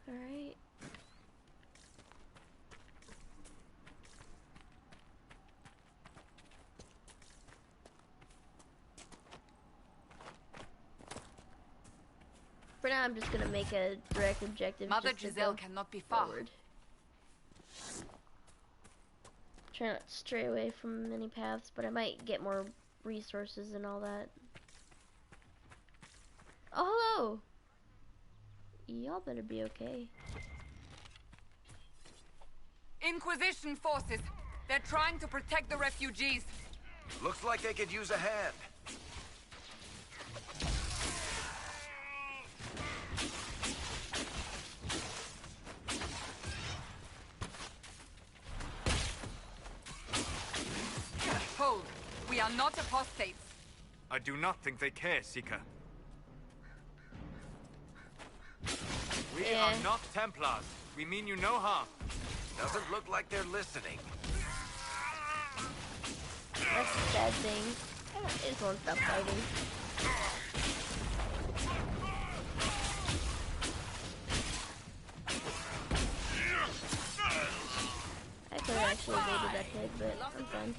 Alright. For now, I'm just gonna make a direct objective. Mother just to Giselle go cannot be far. forward. Try not to stray away from many paths, but I might get more resources and all that. Oh, hello! Y'all better be okay. Inquisition forces! They're trying to protect the refugees! Looks like they could use a hand. are not apostates. I do not think they care, Seeker. We are not Templars. We mean you no harm. Doesn't look like they're listening. That's a sad thing. I just won't stop fighting. I could have actually evaded that pig, but I'm fine.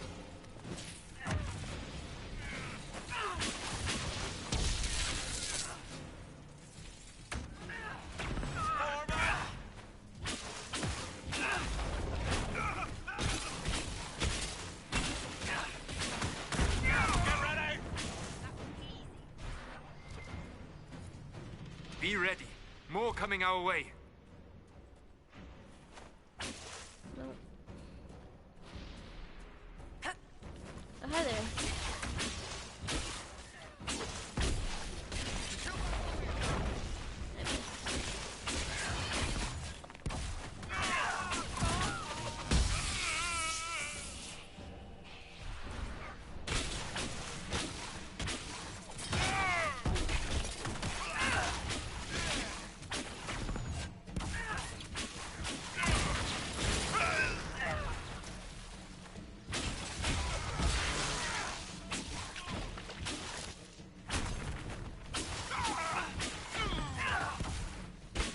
Be ready. More coming our way. Nope. Oh, hi there.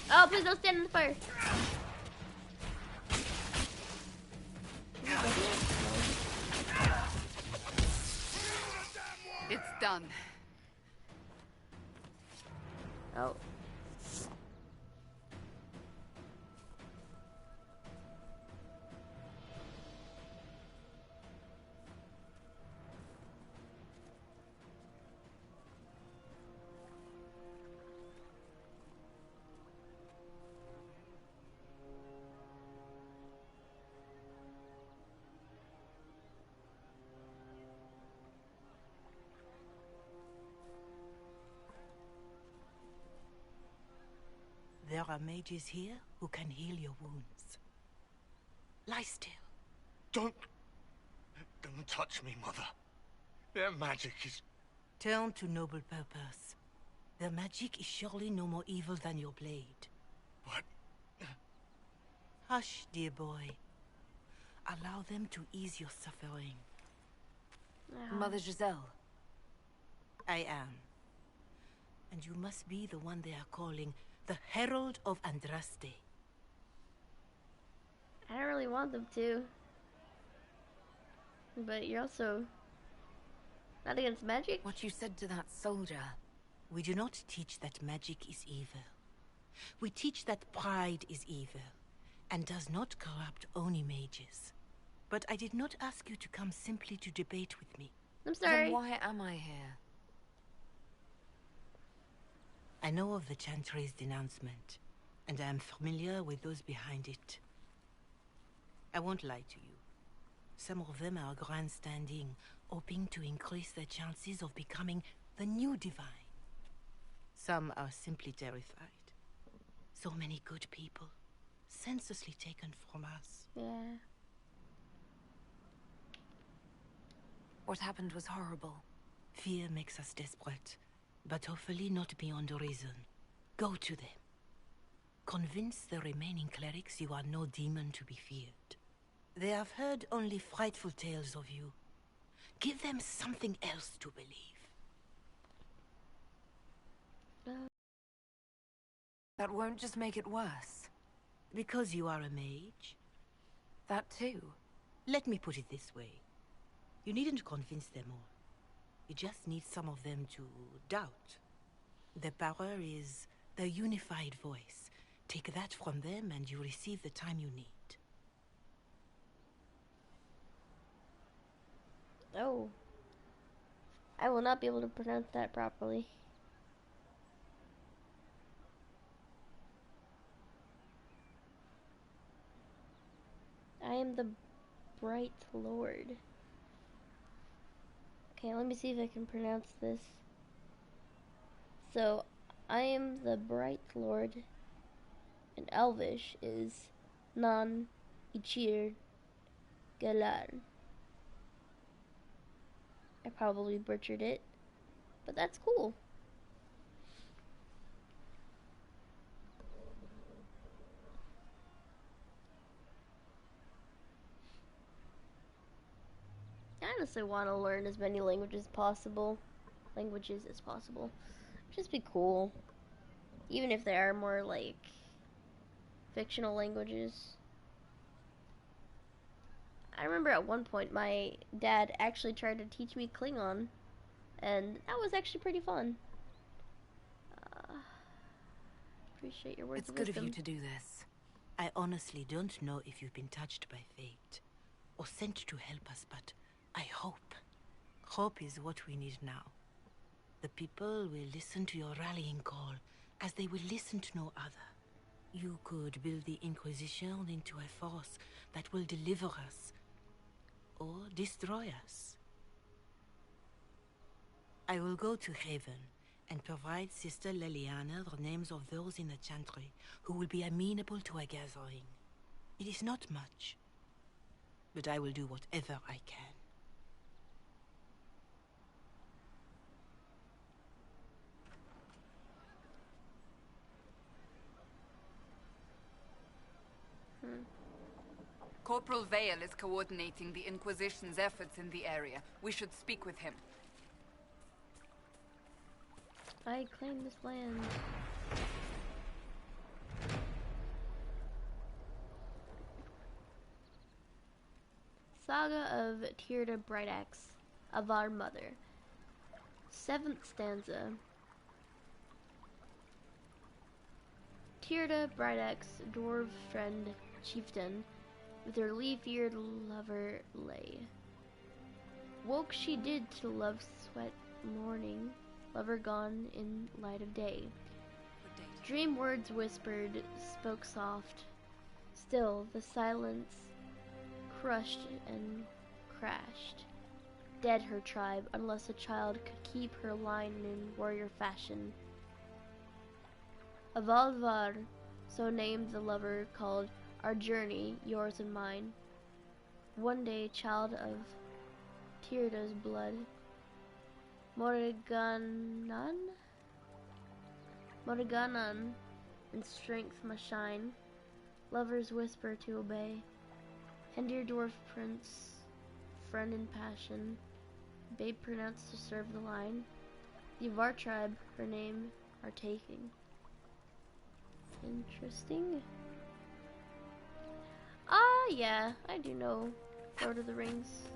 Oh, please don't stand in the fire. It's done. Oh. There are mages here who can heal your wounds. Lie still. Don't touch me, Mother. Their magic is... Turn to noble purpose. Their magic is surely no more evil than your blade. What? Hush, dear boy. Allow them to ease your suffering. Mother Giselle. I am. And you must be the one they are calling the Herald of Andraste. I don't really want them to. But you're also not against magic? What you said to that soldier. We do not teach that magic is evil. We teach that pride is evil, and does not corrupt only mages. But I did not ask you to come simply to debate with me. I'm sorry. Then why am I here? I know of the Chantry's denouncement, and I am familiar with those behind it. I won't lie to you. Some of them are grandstanding, hoping to increase their chances of becoming the new divine. Some are simply terrified. So many good people, senselessly taken from us. Yeah. What happened was horrible. Fear makes us desperate, but hopefully not beyond reason. Go to them. Convince the remaining clerics you are no demon to be feared. They have heard only frightful tales of you. Give them something else to believe. That won't just make it worse. Because you are a mage? That too. Let me put it this way. You needn't convince them all. You just need some of them to doubt. Their power is their unified voice. Take that from them and you receive the time you need. Oh. I will not be able to pronounce that properly. I am the Bright Lord. Okay, let me see if I can pronounce this. So, I am the Bright Lord, and Elvish is Nan Ichir Galar. I probably butchered it, but that's cool. I honestly want to learn as many languages as possible. Just be cool. Even if they are more like fictional languages. I remember at one point my dad actually tried to teach me Klingon, and that was actually pretty fun. Appreciate your words It's of good wisdom. of you to do this. I honestly don't know if you've been touched by fate or sent to help us, but I hope. Hope is what we need now. The people will listen to your rallying call as they will listen to no other. You could build the Inquisition into a force that will deliver us or destroy us. I will go to Haven and provide Sister Leliana the names of those in the Chantry who will be amenable to a gathering. It is not much, but I will do whatever I can. Corporal Vale is coordinating the Inquisition's efforts in the area. We should speak with him. I claim this land. Saga of Tirda Brightaxe, of our mother. 7th stanza. Tirda Brightaxe, dwarf friend, chieftain, with her leaf-eared lover lay. Woke she did to love's sweat morning, lover gone in light of day. Dream words whispered, spoke soft, still the silence crushed and crashed. Dead her tribe, unless a child could keep her line in warrior fashion. Avalvar, so named the lover, called our journey, yours and mine. One day, child of Tirda's blood, Morriganan, in strength must shine. Lovers whisper to obey. And dear dwarf prince, friend in passion, babe pronounced to serve the line. The Avar tribe, her name, are taking. Interesting. Yeah, I do know Lord of the Rings.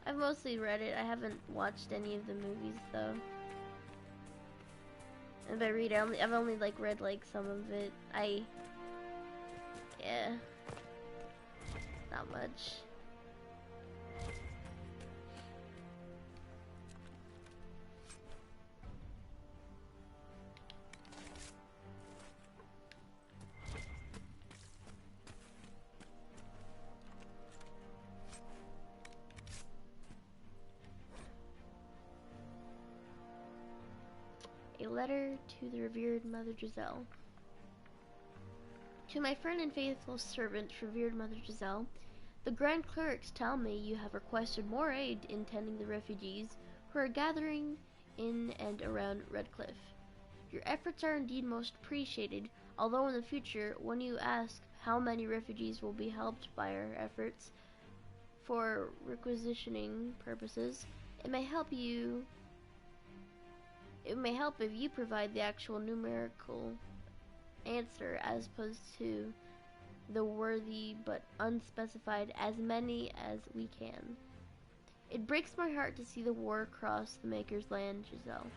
I've mostly read it. I haven't watched any of the movies though. And by read, I've only like read like some of it. Yeah, not much. A letter to the revered Mother Giselle. To my friend and faithful servant, revered Mother Giselle, the Grand Clerics tell me you have requested more aid in tending the refugees who are gathering in and around Redcliffe. Your efforts are indeed most appreciated, although in the future, when you ask how many refugees will be helped by our efforts for requisitioning purposes, it may help if you provide the actual numerical answer as opposed to the worthy but unspecified as many as we can. It breaks my heart to see the war cross the Maker's land, Giselle.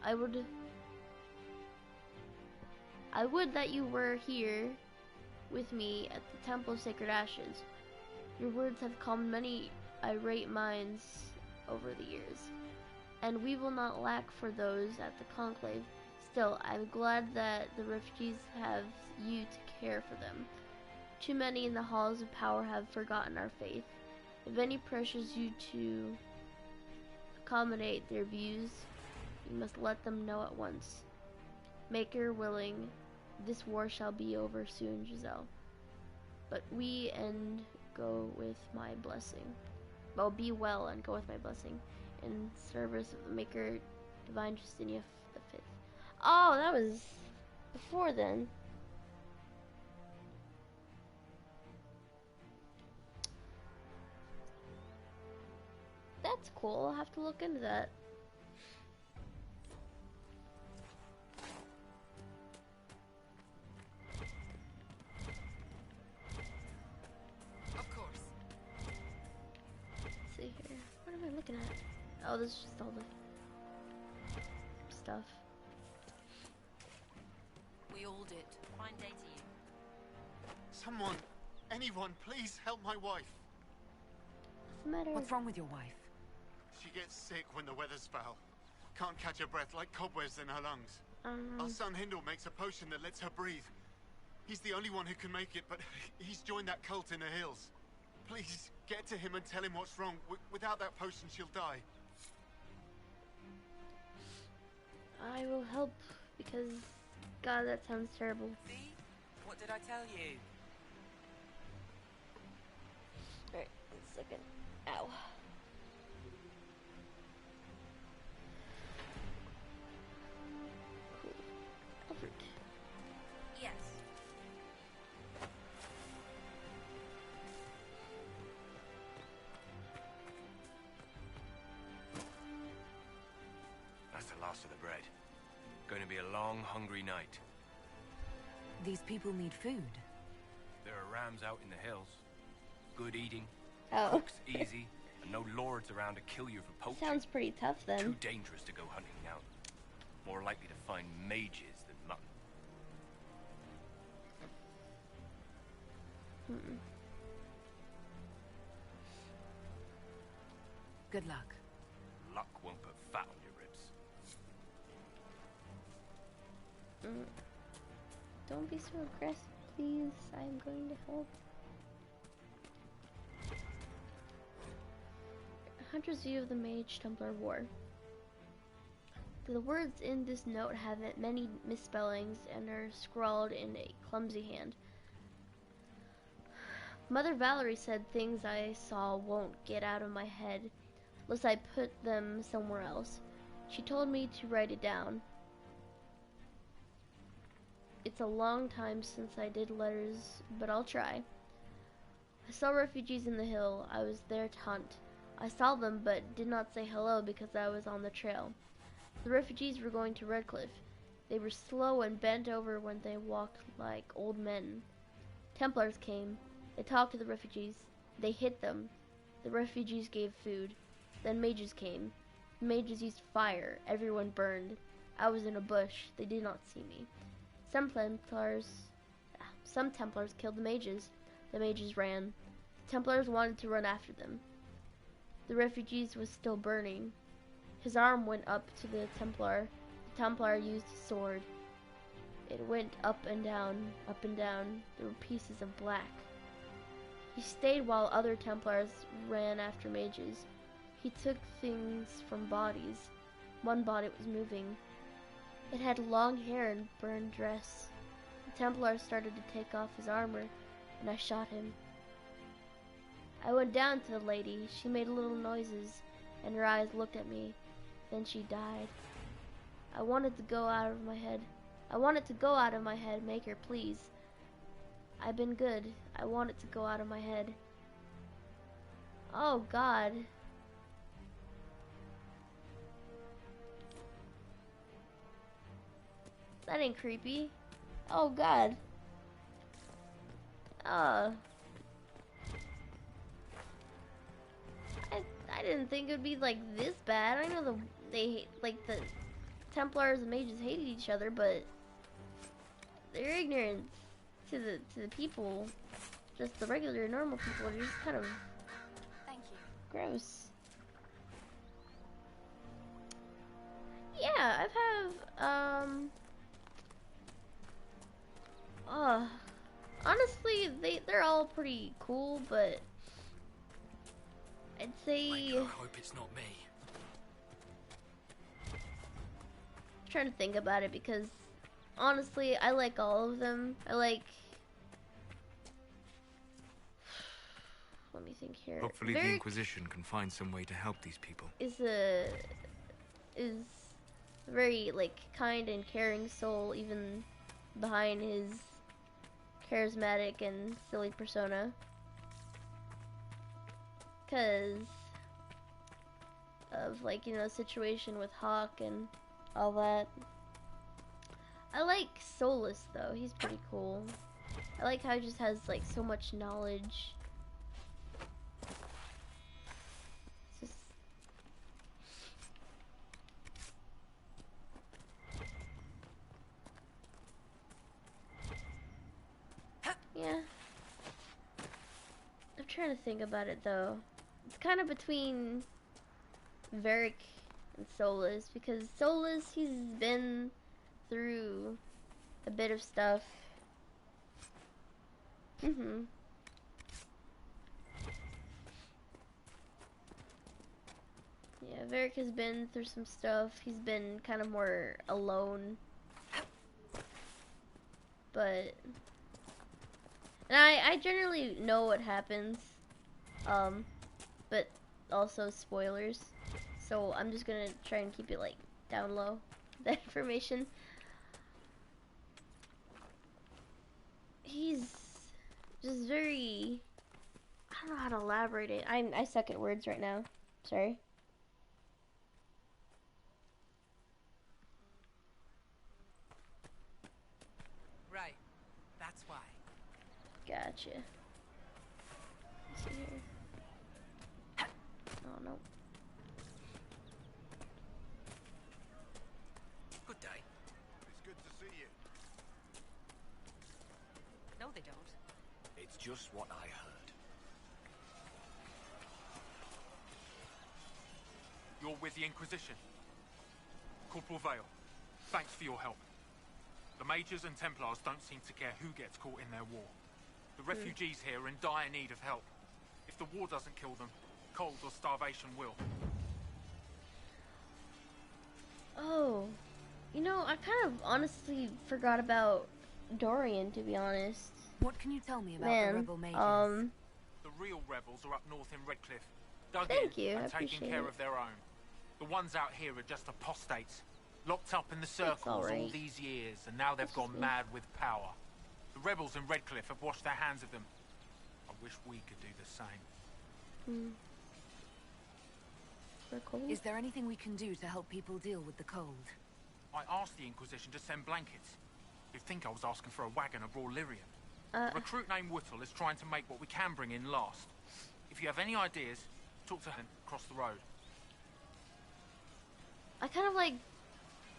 I would that you were here with me at the Temple of Sacred Ashes. Your words have calmed many irate minds over the years, and we will not lack for those at the conclave. Still, I'm glad that the refugees have you to care for them. Too many in the halls of power have forgotten our faith. If any pressures you to accommodate their views, you must let them know at once. Maker willing, this war shall be over soon, Giselle. But we and go with my blessing. Well, be well and go with my blessing. In service of the Maker, Divine Justinia the Fifth. Oh, that was before then. That's cool. I'll have to look into that. Of course. Let's see here. What am I looking at? Oh, this is just all the stuff. We all did. Fine day to you. Someone, anyone, please help my wife. What's the matter? What's wrong with your wife? She gets sick when the weather's foul. Can't catch her breath, like cobwebs in her lungs. Our son Hindle makes a potion that lets her breathe. He's the only one who can make it, but he's joined that cult in the hills. Please, get to him and tell him what's wrong. Without that potion, she'll die. I will help, because, God, that sounds terrible. See? What did I tell you? Alright, 1 second. Ow. Cool. Alfred. Yes. That's the last of the bread. Going to be a long, hungry night. These people need food. There are rams out in the hills. Good eating. Oh. Cooks easy, and no lords around to kill you for poaching. Sounds pretty tough then. Too dangerous to go hunting now. More likely to find mages than mutton. Good luck. Luck won't put fat on your ribs. Don't be so aggressive, please. I'm going to help. Hunter's view of the Mage-Templar War. The words in this note have many misspellings and are scrawled in a clumsy hand. Mother Valerie said things I saw won't get out of my head unless I put them somewhere else. She told me to write it down. It's a long time since I did letters, but I'll try. I saw refugees in the hill. I was there to hunt. I saw them, but did not say hello because I was on the trail. The refugees were going to Redcliffe. They were slow and bent over when they walked like old men. Templars came. They talked to the refugees. They hit them. The refugees gave food. Then mages came. The mages used fire. Everyone burned. I was in a bush. They did not see me. Some Templars killed the mages. The mages ran. The Templars wanted to run after them. The refugees was still burning. His arm went up to the Templar. The Templar used his sword. It went up and down, up and down. There were pieces of black. He stayed while other Templars ran after mages. He took things from bodies. One body was moving. It had long hair and burned dress. The Templar started to take off his armor, and I shot him. I went down to the lady. She made little noises, and her eyes looked at me. Then she died. I wanted to go out of my head. I wanted to go out of my head, Maker, please. I've been good. I want it to go out of my head. Oh, God. That ain't creepy. Oh, God. I didn't think it would be like this bad. I know the Templars and mages hated each other, but their ignorance to the people, just the regular normal people, are just kind of gross. Yeah, honestly, they're all pretty cool, but I'd say I hope it's not me. I'm trying to think about it because honestly, I like all of them. I like care. Hopefully the Inquisition can find some way to help these people. Is a very like kind and caring soul, even behind his charismatic and silly persona. Cause of like, you know, the situation with Hawk and all that. I like Solus though, he's pretty cool. I like how he just has like so much knowledge. It's just... Yeah. I'm trying to think about it though. It's kind of between Varric and Solus, because Solus, he's been through a bit of stuff. Yeah, Varric has been through some stuff. He's been kind of more alone. But... And I generally know what happens. But also spoilers. So I'm just gonna try and keep it like down low, that information. He's just very, I don't know how to elaborate it. I suck at words right now. Sorry. Right. That's why. Gotcha. Let's see here. Oh no. Good day. It's good to see you. No, they don't. It's just what I heard. You're with the Inquisition. Corporal Vale, thanks for your help. The Mages and Templars don't seem to care who gets caught in their war. The refugees here are in dire need of help. If the war doesn't kill them, cold or starvation will. Oh, you know, I kind of honestly forgot about Dorian, to be honest. What can you tell me about the rebel mages? The real rebels are up north in Redcliffe, dug Thank in you, I and taking appreciate care it. of their own. The ones out here are just apostates, locked up in the circles alright. all these years, and now they've gone mad with power. The rebels in Redcliffe have washed their hands of them. I wish we could do the same. Is there anything we can do to help people deal with the cold? I asked the Inquisition to send blankets. You'd think I was asking for a wagon of raw lyrium. A recruit named Whittle is trying to make what we can bring in last. If you have any ideas, talk to him across the road.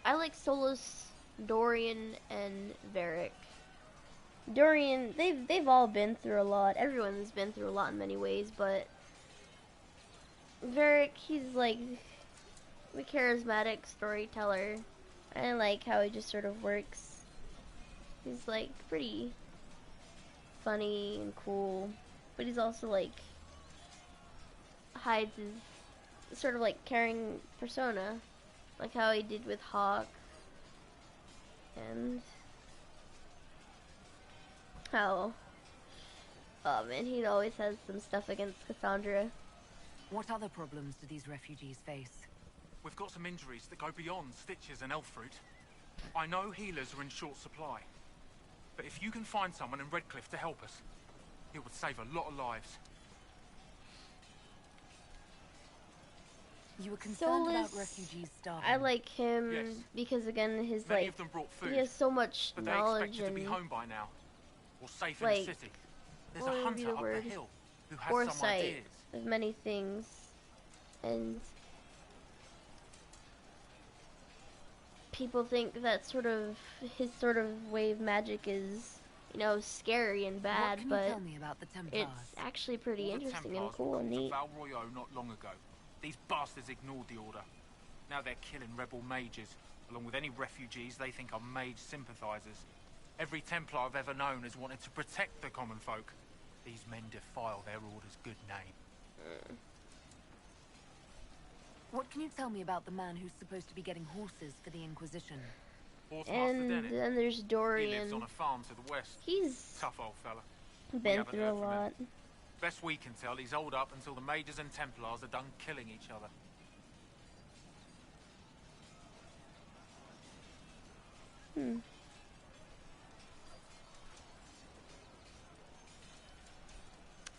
I like Solus, Dorian, and Varric. Dorian, they've all been through a lot. Everyone's been through a lot in many ways, but Varric, he's like the charismatic storyteller. I like how he just sort of works. He's like pretty funny and cool, but he's also like hides his sort of like caring persona, like how he did with Hawk, and how, oh man, he always has some stuff against Cassandra. What other problems do these refugees face? We've got some injuries that go beyond stitches and elf fruit. I know healers are in short supply, but if you can find someone in Redcliffe to help us, it would save a lot of lives. You were concerned Solus, about refugees starving. I like him Yes. because again, his Many like of them brought food, he has so much but they knowledge expect you to and be home by now, or safe like, in the city. There's what a would be hunter the up word? the hill who has some Foresight ideas. of many things, and people think that sort of his sort of wave magic is, you know, scary and bad, What can but you tell me about the Templars? it's actually pretty All the interesting and Templars cool were and called to neat. Val Royaux not long ago. These bastards ignored the order. Now they're killing rebel mages, along with any refugees they think are mage sympathizers. Every Templar I've ever known has wanted to protect the common folk. These men defile their order's good name. What can you tell me about the man who's supposed to be getting horses for the Inquisition? Horsemaster Dennett. then there's He Dorian. lives on a farm to the west. He's tough old fella. been haven't through a heard from him. lot. Best we can tell, he's holed up until the Mages and Templars are done killing each other.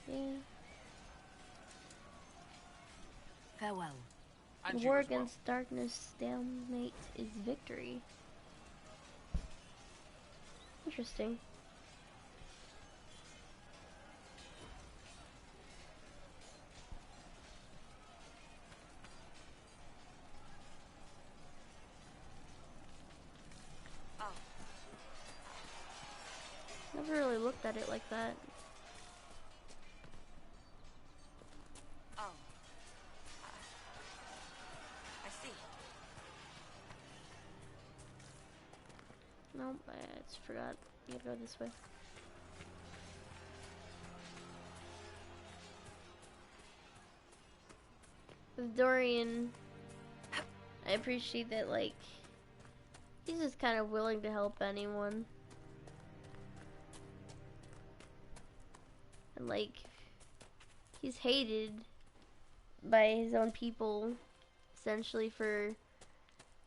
Yeah. Farewell. And War you as well. against darkness, stalemate is victory. Interesting. Never really looked at it like that. Oh. I see. Nope, I just forgot. You gotta go this way. With Dorian, I appreciate that, like, he's just kind of willing to help anyone. And, like, he's hated by his own people, essentially, for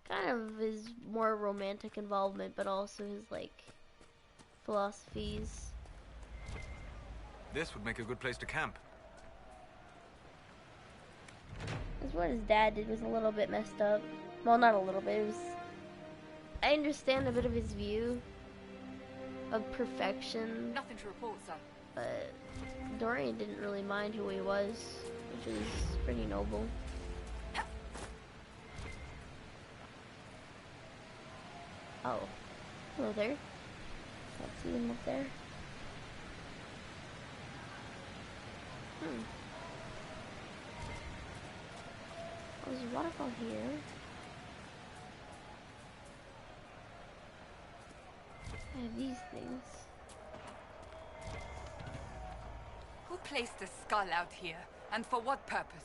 kind of his more romantic involvement, but also his, like, philosophies. This would make a good place to camp. Because what his dad did was a little bit messed up. Well, not a little bit, it was... I understand a bit of his view of perfection. Nothing to report, sir. But Dorian didn't really mind who he was, which is pretty noble. Oh. Hello there. Can't see him up there. Oh, there's a waterfall here. I have these things. Who placed a skull out here? And for what purpose?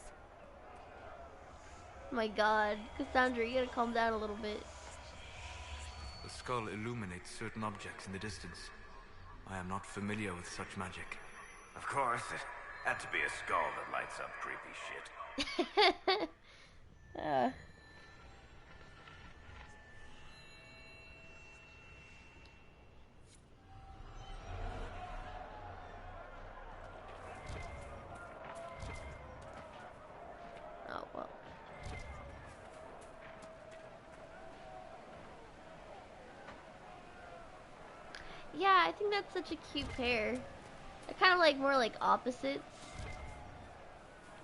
Oh my god. Cassandra, you gotta calm down a little bit. The skull illuminates certain objects in the distance. I am not familiar with such magic. Of course, it had to be a skull that lights up creepy shit. Oh, well. Yeah, I think that's such a cute pair. They're kind of like more like opposites.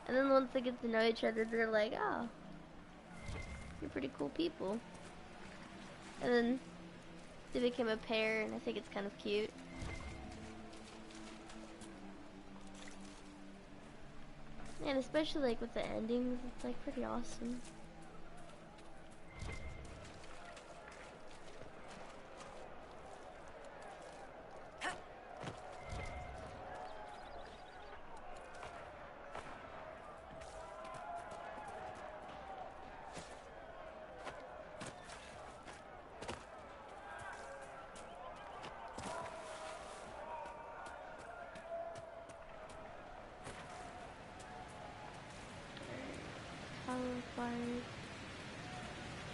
And then once they get to know each other, they're like, oh, you're pretty cool people. And then they became a pair, and I think it's kind of cute. And especially like with the endings, it's like pretty awesome.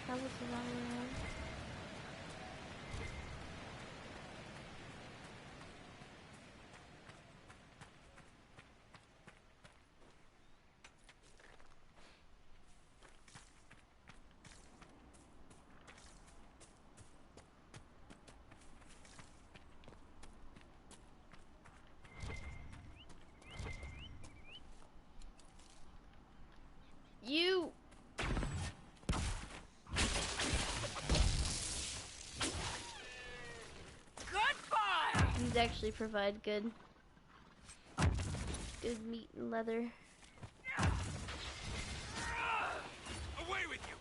Travel to Valorant. You these actually provide good meat and leather. Away with you!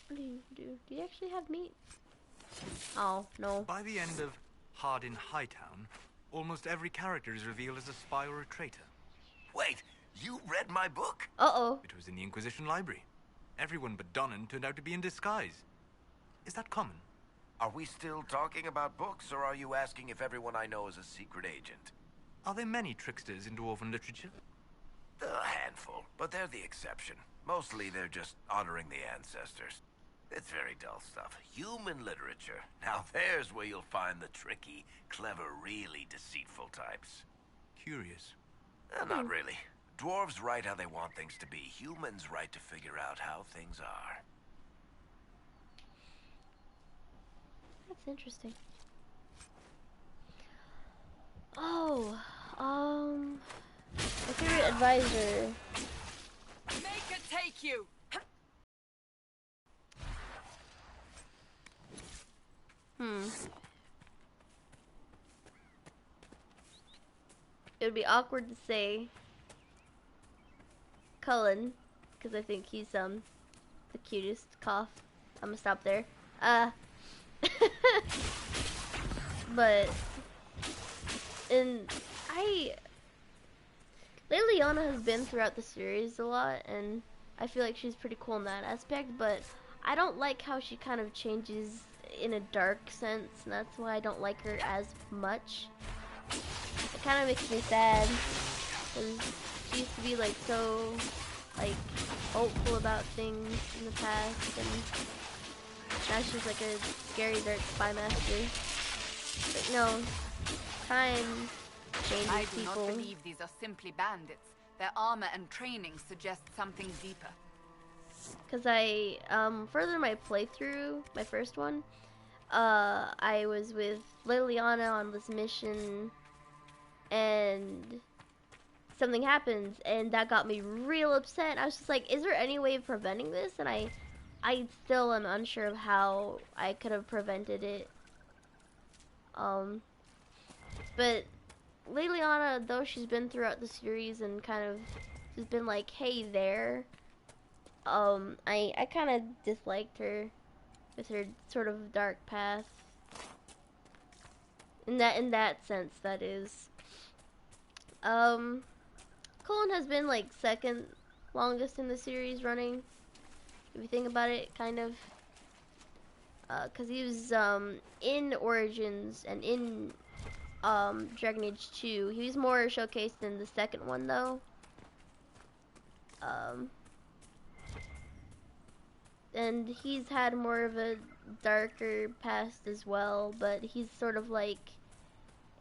What do you do? Do you actually have meat? Oh, no. By the end of Hardin Hightown, almost every character is revealed as a spy or a traitor. Wait, you read my book? Uh-oh. It was in the Inquisition library. Everyone but Donnan turned out to be in disguise. Is that common? Are we still talking about books, or are you asking if everyone I know is a secret agent? Are there many tricksters in dwarven literature? A handful, but they're the exception. Mostly they're just honoring the ancestors. It's very dull stuff. Human literature. Now there's where you'll find the tricky, clever, really deceitful types. Curious. Not really. Dwarves write how they want things to be. Humans write to figure out how things are. That's interesting. Oh, my favorite advisor. Make it take you! It would be awkward to say Cullen, because I think he's the cutest. Cough. I'm gonna stop there. But Liliana has been throughout the series a lot, and I feel like she's pretty cool in that aspect, but I don't like how she kind of changes in a dark sense, and that's why I don't like her as much. It kind of makes me sad, because she used to be like so like hopeful about things in the past, and now she's like a scary dark spy master. But no, time changes I do people. not believe these are simply bandits. Their armor and training suggest something deeper. Because I, further my playthrough, my first one, I was with Liliana on this mission, and something happens, and that got me real upset. I was just like, is there any way of preventing this? And I still am unsure of how I could have prevented it. But Liliana, though she's been throughout the series and kind of has been like, hey there, I kind of disliked her with her sort of dark path. In that sense, that is. Cullen has been like second longest in the series running, if you think about it, kind of. Cause he was in Origins and in Dragon Age 2. He was more showcased in the second one though. And he's had more of a darker past as well, but he's sort of like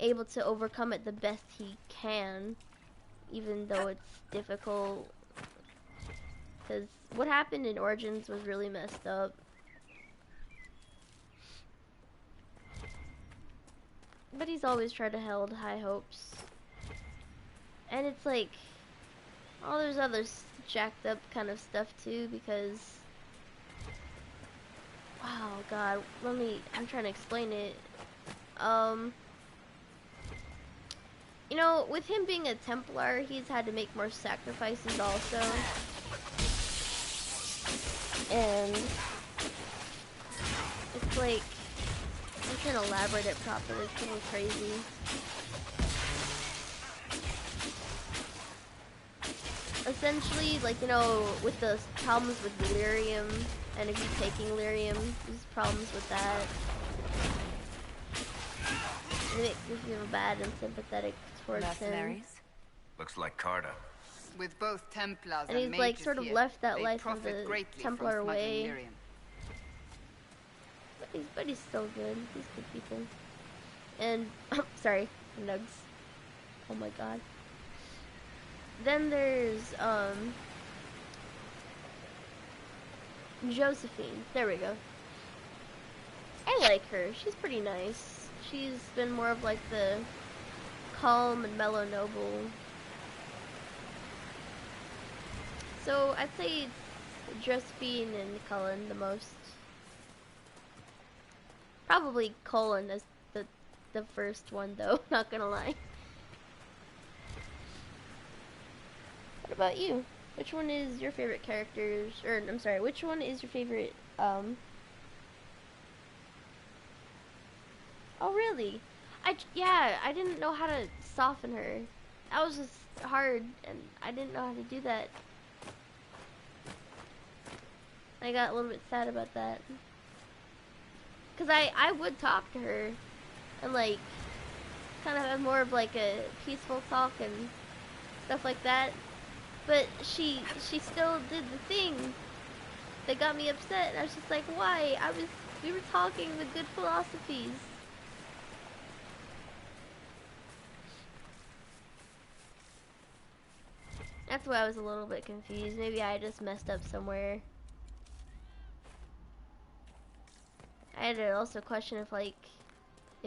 able to overcome it the best he can, even though it's difficult. Because what happened in Origins was really messed up. But he's always tried to hold high hopes. And it's like, oh, there's other jacked up kind of stuff too, because, wow, God, I'm trying to explain it. You know, with him being a Templar, he's had to make more sacrifices also. And it's like, I'm trying to elaborate it properly, it's getting crazy. Essentially, like, you know, with the problems with lyrium, and if you're taking lyrium, there's problems with that. It makes me feel bad and sympathetic towards him. Looks like Carta. With both Templars And he's mages like sort of here, left that they life of profit the greatly Templar from smuggling way. lyrium. But he's still good. He's good people. And sorry, nugs. Oh my god. Then there's Josephine. There we go. I like her. She's pretty nice. She's been more of like the calm and mellow noble. So I'd say it's Josephine and Cullen the most. Probably Cullen as the first one though, not gonna lie. What about you? Which one is your favorite characters, or I'm sorry, which one is your favorite, Oh really? I didn't know how to soften her. That was just hard, and I didn't know how to do that. I got a little bit sad about that. Because I would talk to her and like kind of have more of like a peaceful talk and stuff like that. But she still did the thing that got me upset. And I was just like, why? We were talking the good philosophies. That's why I was a little bit confused. Maybe I just messed up somewhere. I had to also question if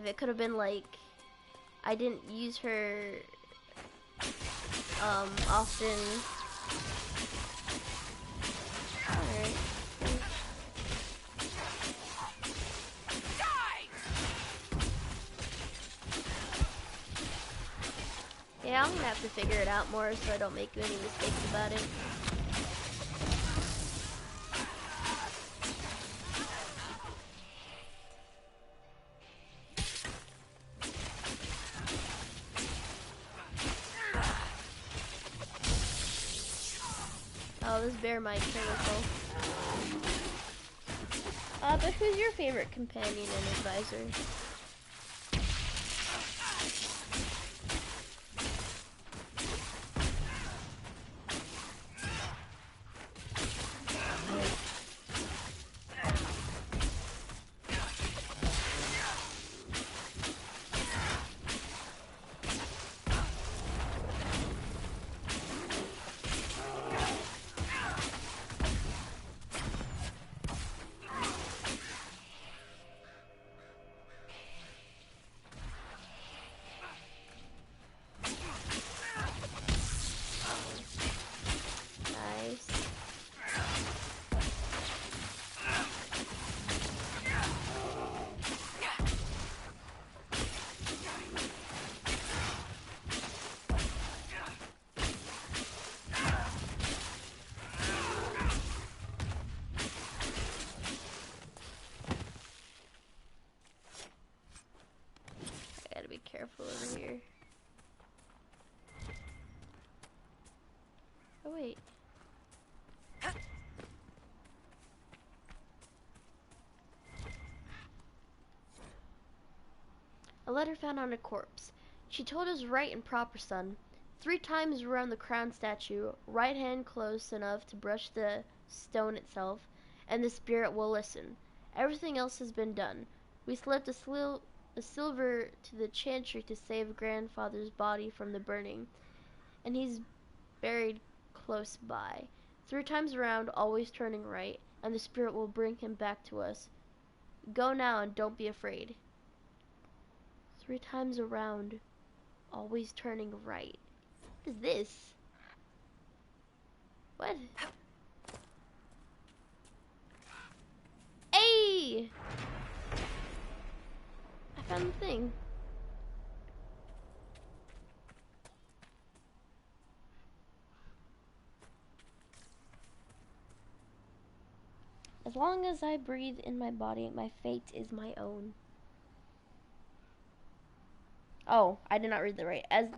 it could have been like I didn't use her often. Alright. Yeah, I'm gonna have to figure it out more so I don't make any mistakes about it. Oh, this bear might kill us all. But who's your favorite companion and advisor? Careful over here. Oh wait. A letter found on a corpse. She told us right and proper, son. 3 times around the crown statue, right hand close enough to brush the stone itself, and the spirit will listen. Everything else has been done. We slipped a silver to the chantry to save grandfather's body from the burning, and he's buried close by. 3 times around, always turning right, and the spirit will bring him back to us. Go now and don't be afraid. 3 times around, always turning right. What is this? What? Hey! I found the thing. As long as I breathe in my body, my fate is my own. Oh, I did not read the right. I'm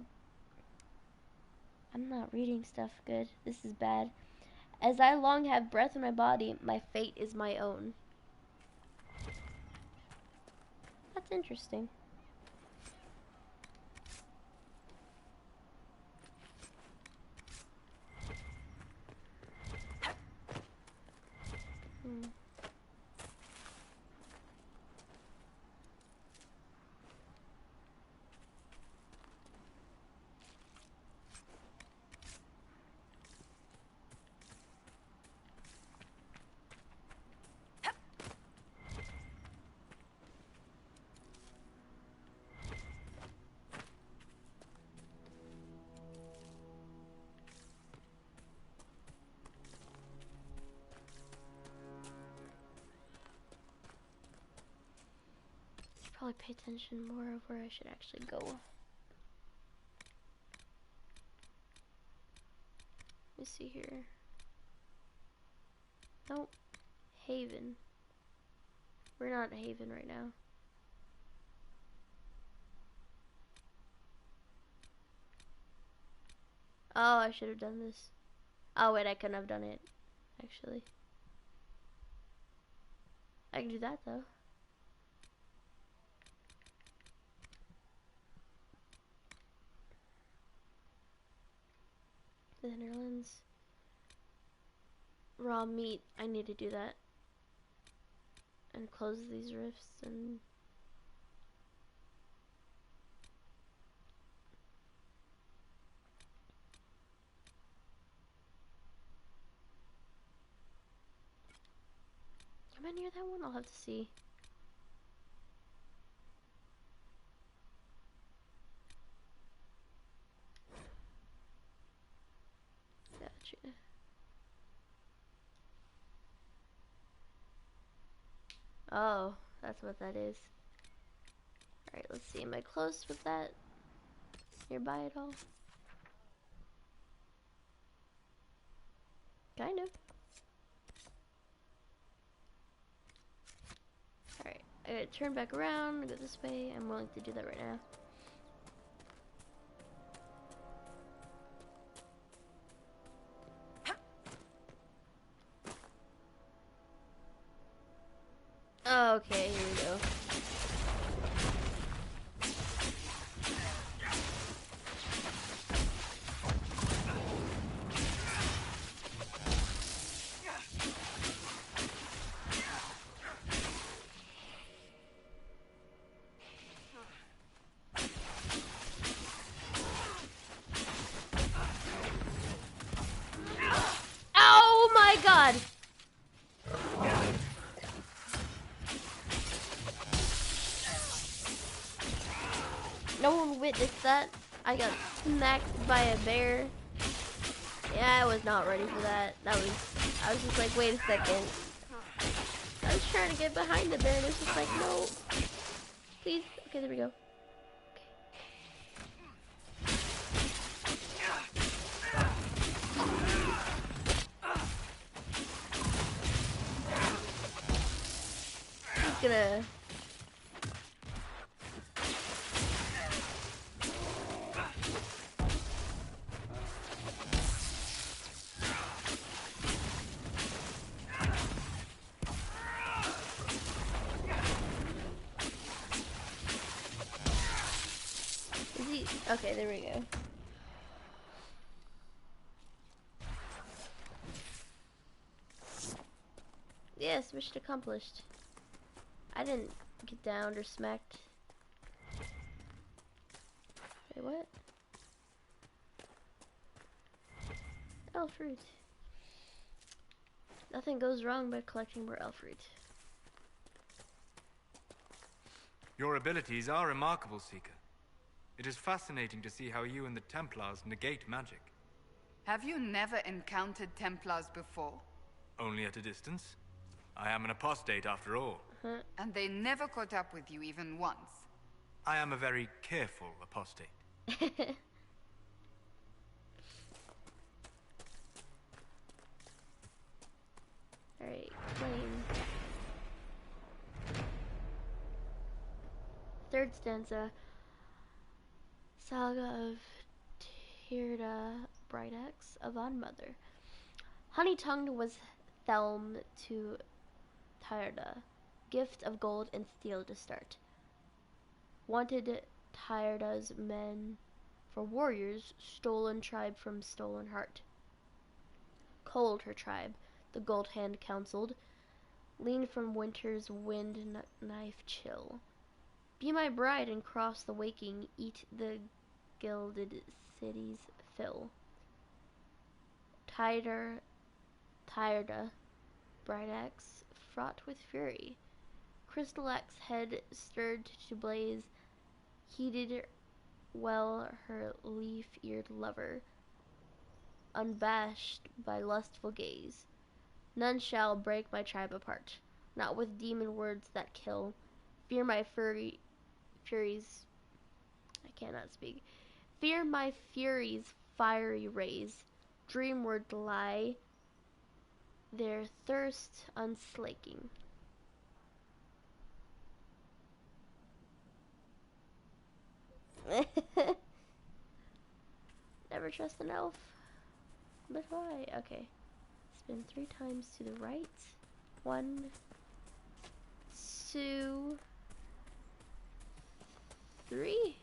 not reading stuff good. This is bad. As I long have breath in my body, my fate is my own. That's interesting. Probably pay attention more of where I should actually go. Let me see here. Nope. Haven. We're not in Haven right now. Oh, I should have done this. Oh wait, I couldn't have done it, actually. I can do that though. the Netherlands. Raw meat. I need to do that. And close these rifts and... Am I near that one? I'll have to see. Gotcha. Oh, that's what that is. Alright, let's see. Am I close with that? Nearby at all? Kind of. Alright, I gotta turn back around, go this way. I'm willing to do that right now. Okay, here we go. Oh my god! No one witnessed that. I got smacked by a bear. Yeah, I was not ready for that. I was just like, wait a second. I was trying to get behind the bear and it's just like, no. Please. Okay, there we go. He's gonna... Okay, there we go. Yes, mission accomplished. I didn't get downed or smacked. Wait, what? Elf fruit. Nothing goes wrong by collecting more elf fruit. Your abilities are remarkable, Seeker. It is fascinating to see how you and the Templars negate magic. Have you never encountered Templars before? Only at a distance. I am an apostate after all. And they never caught up with you even once? I am a very careful apostate. Alright, claim. Third stanza. Saga of Tirda Brightaxe of On Mother. Honey-tongued was Thelm to Tyrda, gift of gold and steel to start. Wanted Tyrda's men for warriors, stolen tribe from stolen heart. Cold her tribe, the gold hand counseled, lean from winter's wind knife chill. Be my bride and cross the waking, eat the gilded city's fill. Tyrda, Brightaxe, fraught with fury. Crystal axe head stirred to blaze, heeded well her leaf-eared lover, unabashed by lustful gaze. None shall break my tribe apart, not with demon words that kill. Fear my furies, I cannot speak. Fear my furies' fiery rays, dreamward lie, their thirst unslaking. Never trust an elf. But why? Okay. Spin 3 times to the right. 1, 2, 3.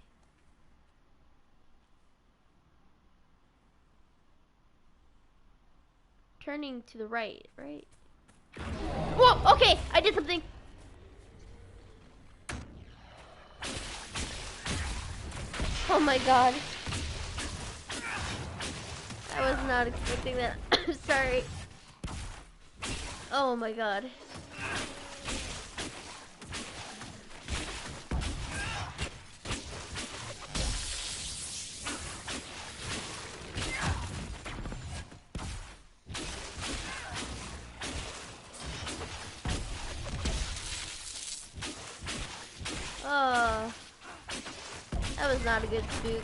turning to the right, right? Whoa, okay, I did something. Oh my god. I was not expecting that. I'm sorry. Oh my god. Oh, that was not a good spook.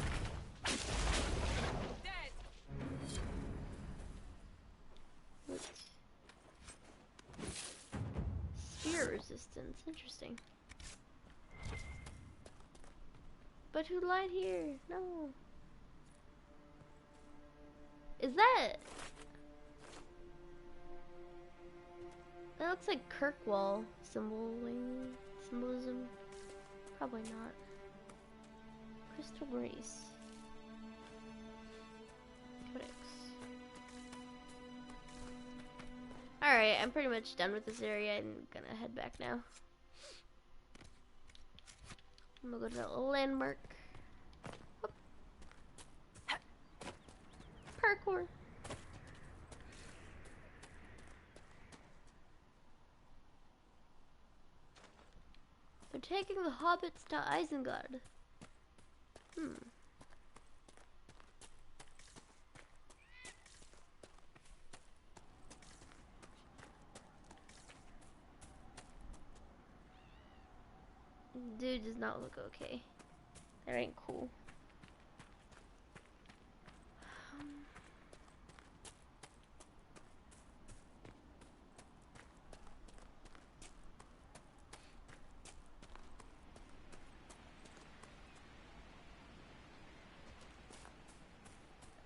Spear resistance, interesting. But who lied here? No. Is that? That looks like Kirkwall symbolism. Probably not. Crystal Brace. Codex. Alright, I'm pretty much done with this area. I'm gonna head back now. I'm gonna go to the landmark. Whoop. Parkour. They're taking the hobbits to Isengard. Dude does not look okay. That ain't cool.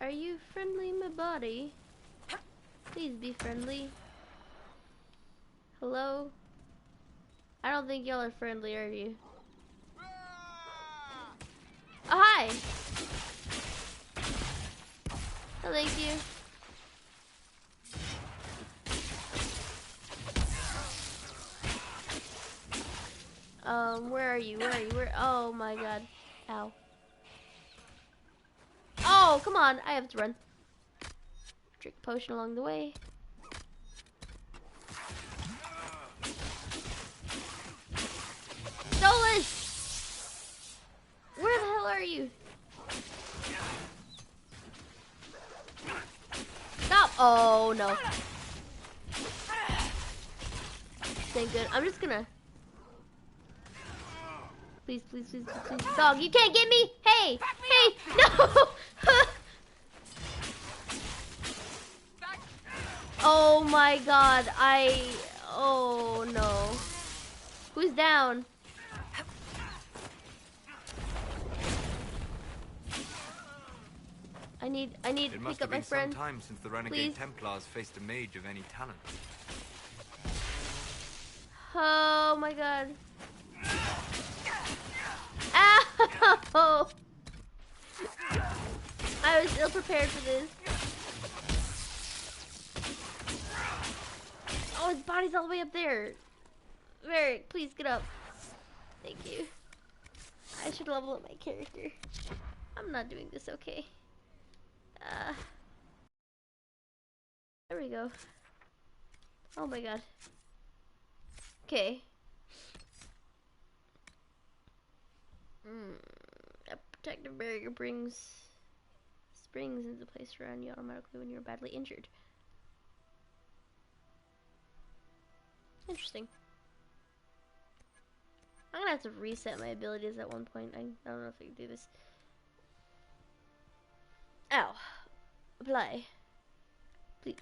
Are you friendly, my body? Please be friendly. Hello? I don't think y'all are friendly, are you? Oh, hi! Oh, thank you. Where are you? Where are you? Where? Oh my god. Ow. Oh, come on. I have to run. Drink a potion along the way. Stolen! Where the hell are you? Stop! Oh no. This ain't good. I'm just gonna. Please, please, please, please, please. Dog, you can't get me! Hey! Hey! No! Oh my god, oh no. Who's down? I need to pick up my friend. It must have been some time since the Renegade Please. Templars faced a mage of any talent. Oh my god. Ow! I was ill prepared for this. Oh, his body's all the way up there. Varric, please get up. Thank you. I should level up my character. I'm not doing this okay. There we go. Oh my god. Okay. A protective barrier springs into place around you automatically when you're badly injured. Interesting. I'm gonna have to reset my abilities at one point. I don't know if I can do this. Ow. Apply. Please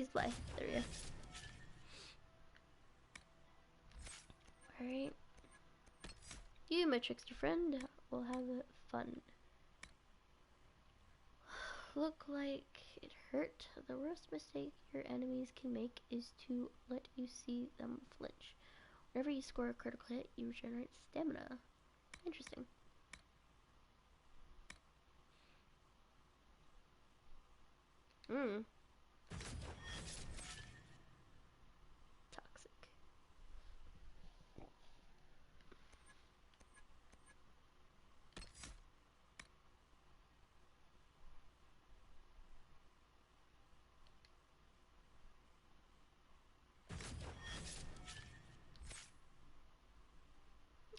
apply. There we go. Alright. You, my trickster friend, will have fun. Look like it hurt. The worst mistake your enemies can make is to let you see them flinch. Whenever you score a critical hit, you regenerate stamina. Interesting.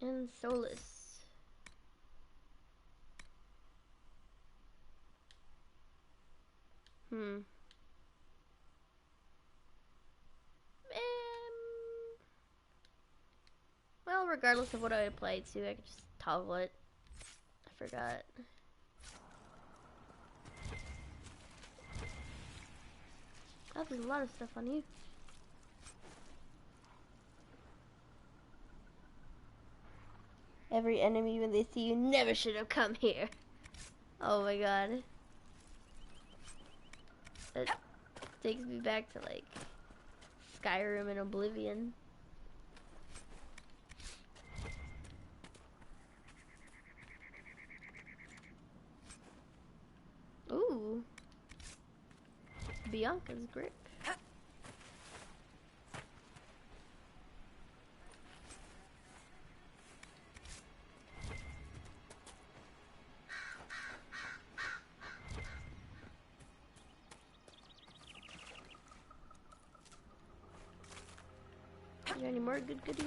And Solus. Well, regardless of what I play to, I could just toggle it. I forgot. Oh, there's a lot of stuff on you. Every enemy, when they see you, never should have come here. Oh my god. That takes me back to like Skyrim and Oblivion. Ooh. Bianca's grip. Are there any more good goodies?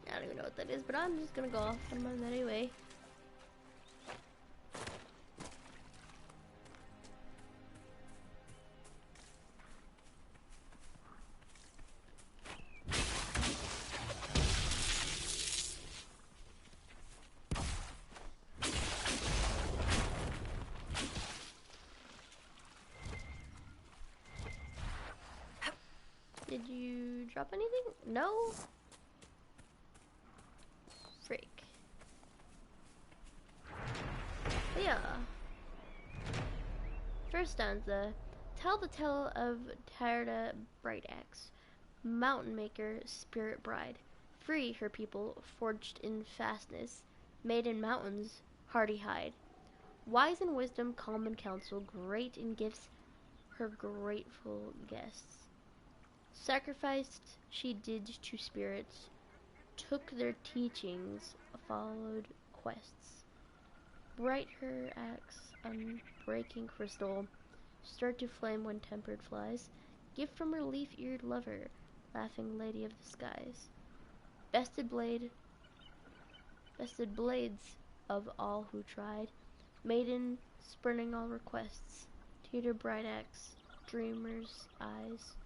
I don't even know what that is, but I'm just gonna go off on mine anyway. Did you drop anything? No? Freak. Yeah. First stanza. Tell the tale of Tyrda Brightaxe, mountain maker, spirit bride. Free her people, forged in fastness, made in mountains, hardy hide. Wise in wisdom, calm in counsel, great in gifts, her grateful guests. Sacrificed she did to spirits, took their teachings, followed quests. Bright her axe, unbreaking crystal, stirred to flame when tempered flies. Gift from her leaf-eared lover, laughing lady of the skies. Bested blades of all who tried, maiden spurning all requests. Teeter bright axe, dreamer's eyes,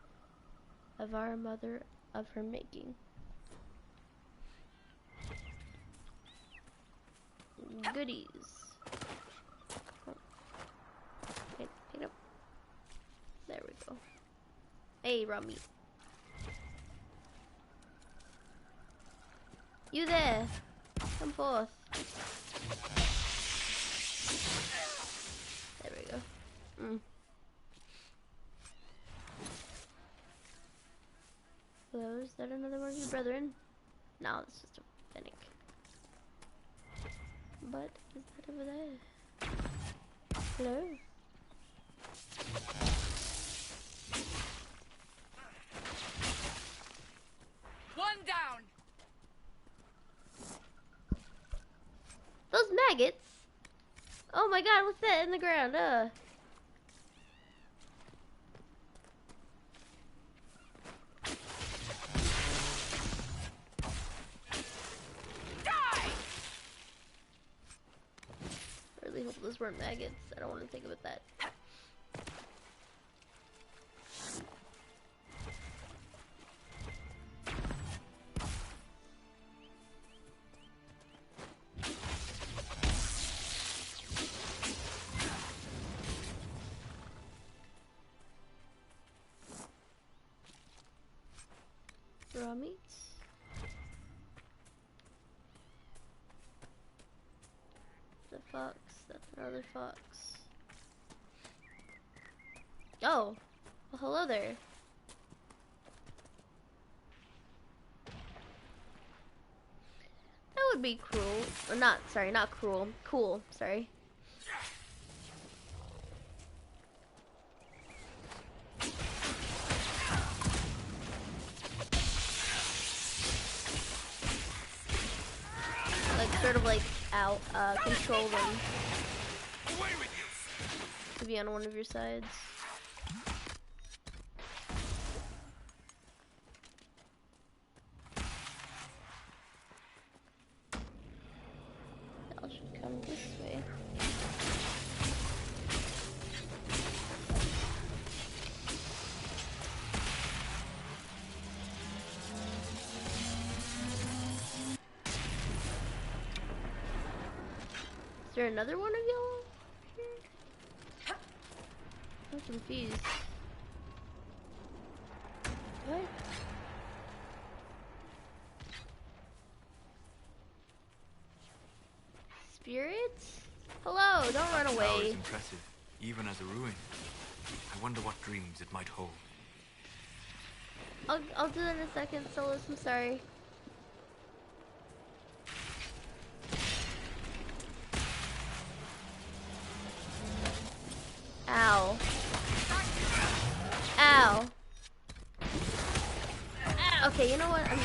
of our mother of her making. Goodies. Oh. Pick it up. There we go. Hey, raw meat. You there? Come forth. There we go. Hello, is that another one of your brethren? No, it's just a Fennec. But is that over there? Hello? One down. Those maggots? Oh my god, what's that in the ground? I really hope those weren't maggots. I don't want to think about that. Raw meat. The fox. That's another fox. Oh. Well, hello there. That would be cruel. Or not, sorry, not cruel. Cool, sorry. Sort of like control them to be on one of your sides. there another one of y'all? I'm confused. What? Spirits? Hello, don't run That tower away. is impressive, even as a ruin. I wonder what dreams it might hold. I'll do that in a second, Solus, I'm sorry. Ow. Ow. Okay, you know what? I'm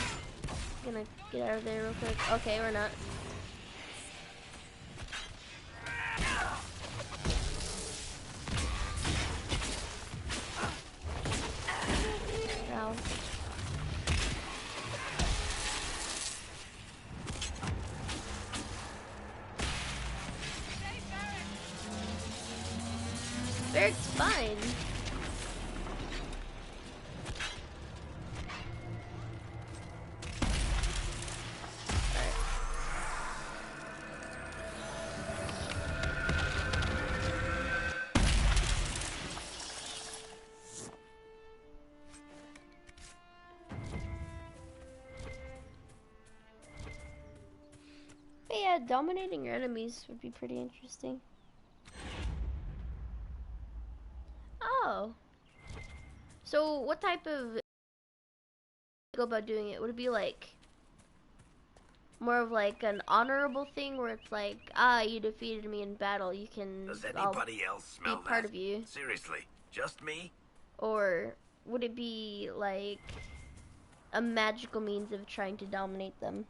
gonna get out of there real quick. Okay, we're not. Ow. Eric's fine. But yeah, dominating your enemies would be pretty interesting. Oh. So what type of go about doing it? Would it be like more of like an honorable thing where it's like, you defeated me in battle, you can Does anybody else smell be part that? of you? Seriously, just me? Or would it be like a magical means of trying to dominate them?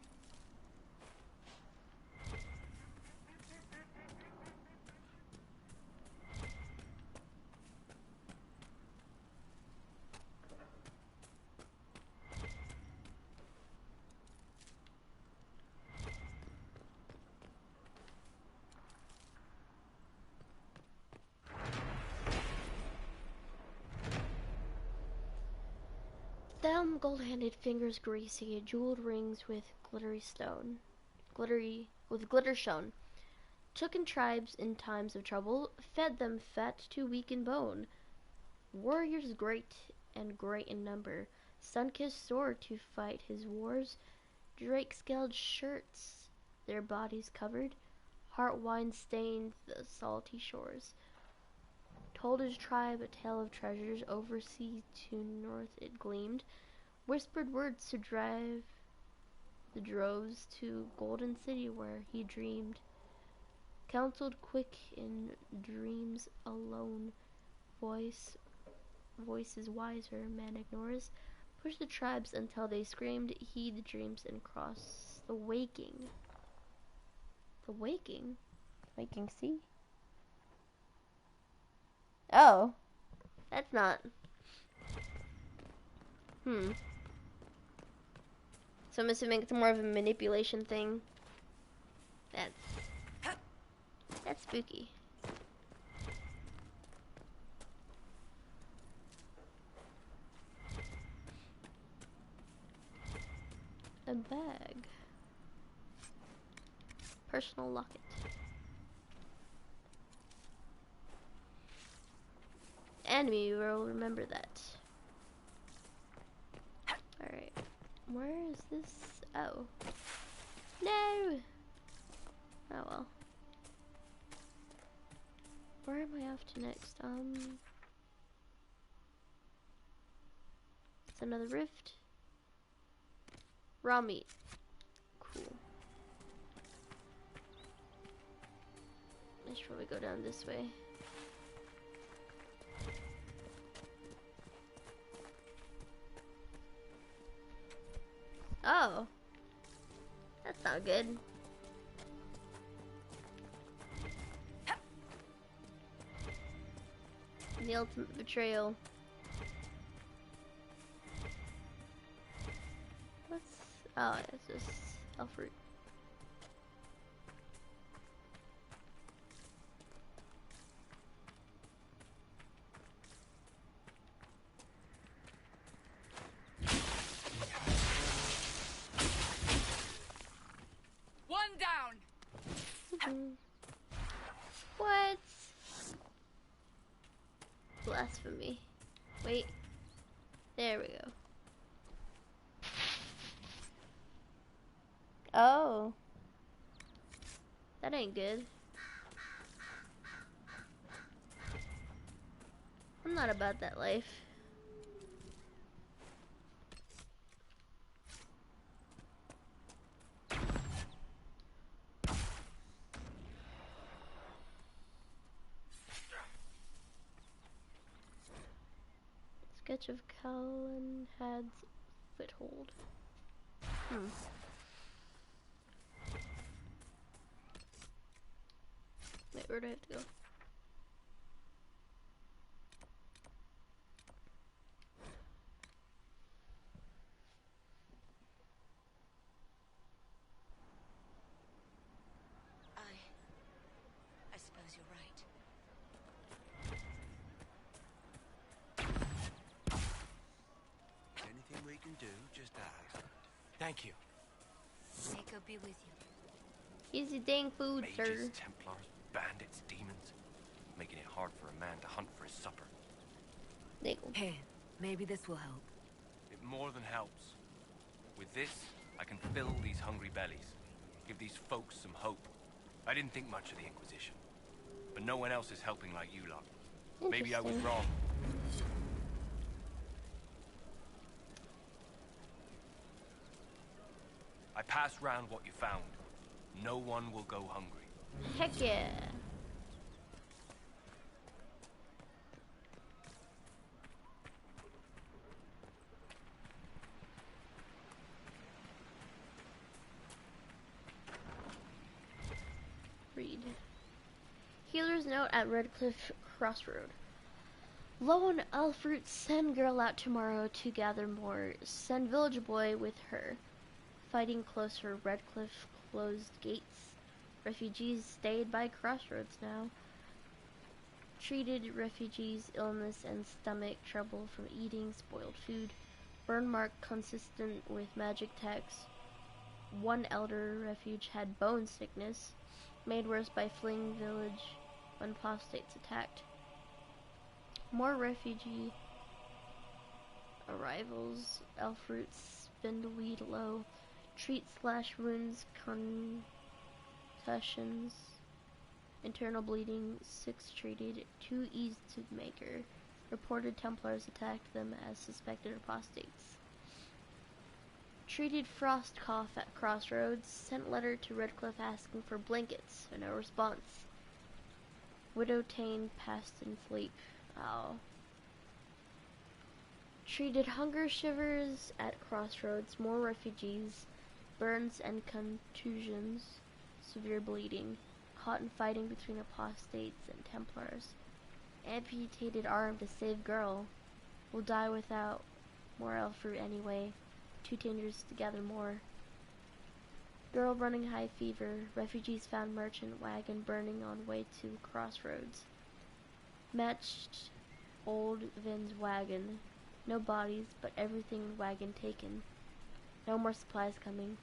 Them gold-handed fingers greasy, jeweled rings with glitter shown. Took in tribes in times of trouble, fed them fat to weaken bone. Warriors great and great in number, sun-kissed sword to fight his wars. Drake-scaled shirts, their bodies covered, heart wine stained the salty shores. Told his tribe a tale of treasures, overseas to north it gleamed. Whispered words to drive the droves to golden city where he dreamed. Counseled quick in dreams alone. Voices wiser man ignores. Push the tribes until they screamed. Heed the dreams and cross the waking. The waking? Waking sea? Oh. That's not. So I'm assuming it's more of a manipulation thing. That's spooky. A bag. Personal locket. Enemy will remember that. Alright. Where is this? Oh. No! Oh well. Where am I off to next? It's another rift. Raw meat. Cool. I should probably go down this way. Oh. That's not good. The ultimate betrayal. What's... Oh, it's just elf fruit. One down! Blasphemy. Wait. There we go. Oh. That ain't good. I'm not about that life. Sketch of Calenhad's foothold. Wait, where do I have to go? I suppose you're right. Anything we can do, just ask. Thank you. May God be with you. Easy dang food, sir. Mages, Templars, bandits, demons. Making it hard for a man to hunt for his supper. Here, maybe this will help. It more than helps. With this, I can fill these hungry bellies. Give these folks some hope. I didn't think much of the Inquisition. But no one else is helping like you lot. Maybe I was wrong. I pass round what you found. No one will go hungry. Heck yeah. Read. Healer's note at Redcliffe Crossroad. Lone Elfroot, send girl out tomorrow to gather more. Send village boy with her. Fighting closer, Redcliffe closed gates. Refugees stayed by crossroads now. Treated refugees' illness and stomach trouble from eating spoiled food. Burn mark consistent with magic text. One elder refuge had bone sickness, made worse by fleeing village when apostates attacked. More refugee arrivals. Elfroot spindleweed low. Treat slash wounds, concussions, internal bleeding, 6 treated, 2 eased to maker. Reported Templars attacked them as suspected apostates. Treated frost cough at crossroads, sent letter to Redcliffe asking for blankets, no response. Widow Tane passed in sleep. Oh. Treated hunger shivers at crossroads, more refugees, burns and contusions, severe bleeding, caught in fighting between apostates and Templars. Amputated arm to save girl, will die without more Elfroot anyway, too dangerous to gather more. Girl running high fever, refugees found merchant wagon burning on way to crossroads. Matched old Vin's wagon, no bodies, but everything wagon taken. No more supplies coming.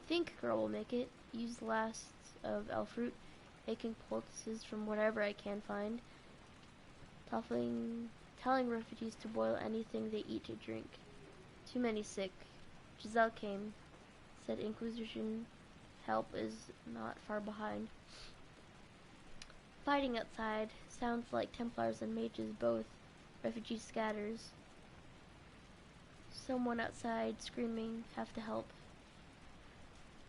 Think girl will make it. Use last of Elfroot, making poultices from whatever I can find. Telling refugees to boil anything they eat to drink. Too many sick. Giselle came. Said Inquisition help is not far behind. Fighting outside. Sounds like Templars and mages both. Refugee scatters. Someone outside screaming, have to help.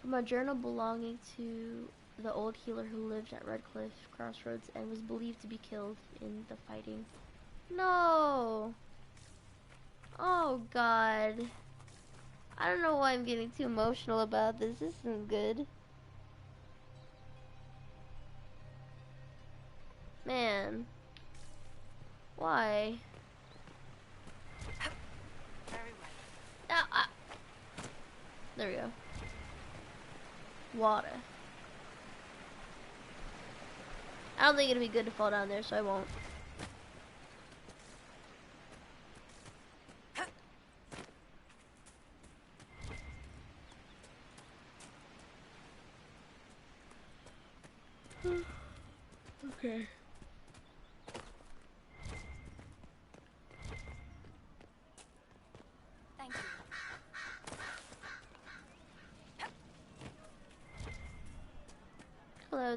From a journal belonging to the old healer who lived at Redcliffe Crossroads and was believed to be killed in the fighting. No! Oh God. I don't know why I'm getting too emotional about this. This isn't good. Man. Why? There we go. Water. I don't think it'll be good to fall down there, so I won't. Okay.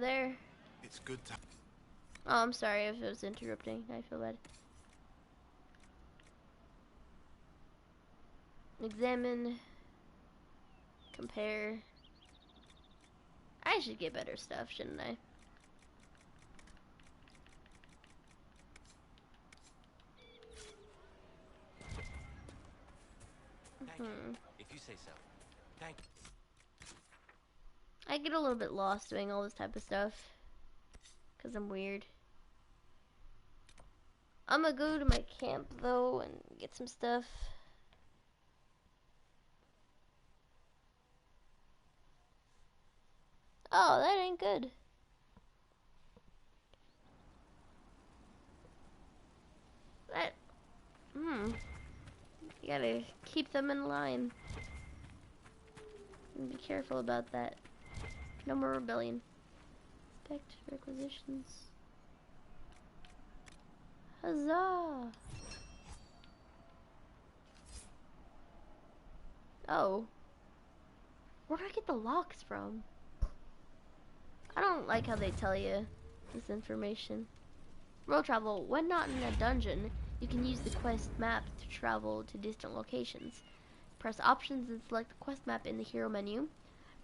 there. It's good to... Oh, I'm sorry if it was interrupting. I feel bad. Examine. Compare. I should get better stuff, shouldn't I? If you say so. Thank you. I get a little bit lost doing all this type of stuff. Because I'm weird. I'm gonna go to my camp, though, and get some stuff. Oh, that ain't good. That... You gotta keep them in line. And be careful about that. No more rebellion. Inspect requisitions. Huzzah! Oh. Where do I get the locks from? I don't like how they tell you this information. World travel. When not in a dungeon, you can use the quest map to travel to distant locations. Press options and select the quest map in the hero menu.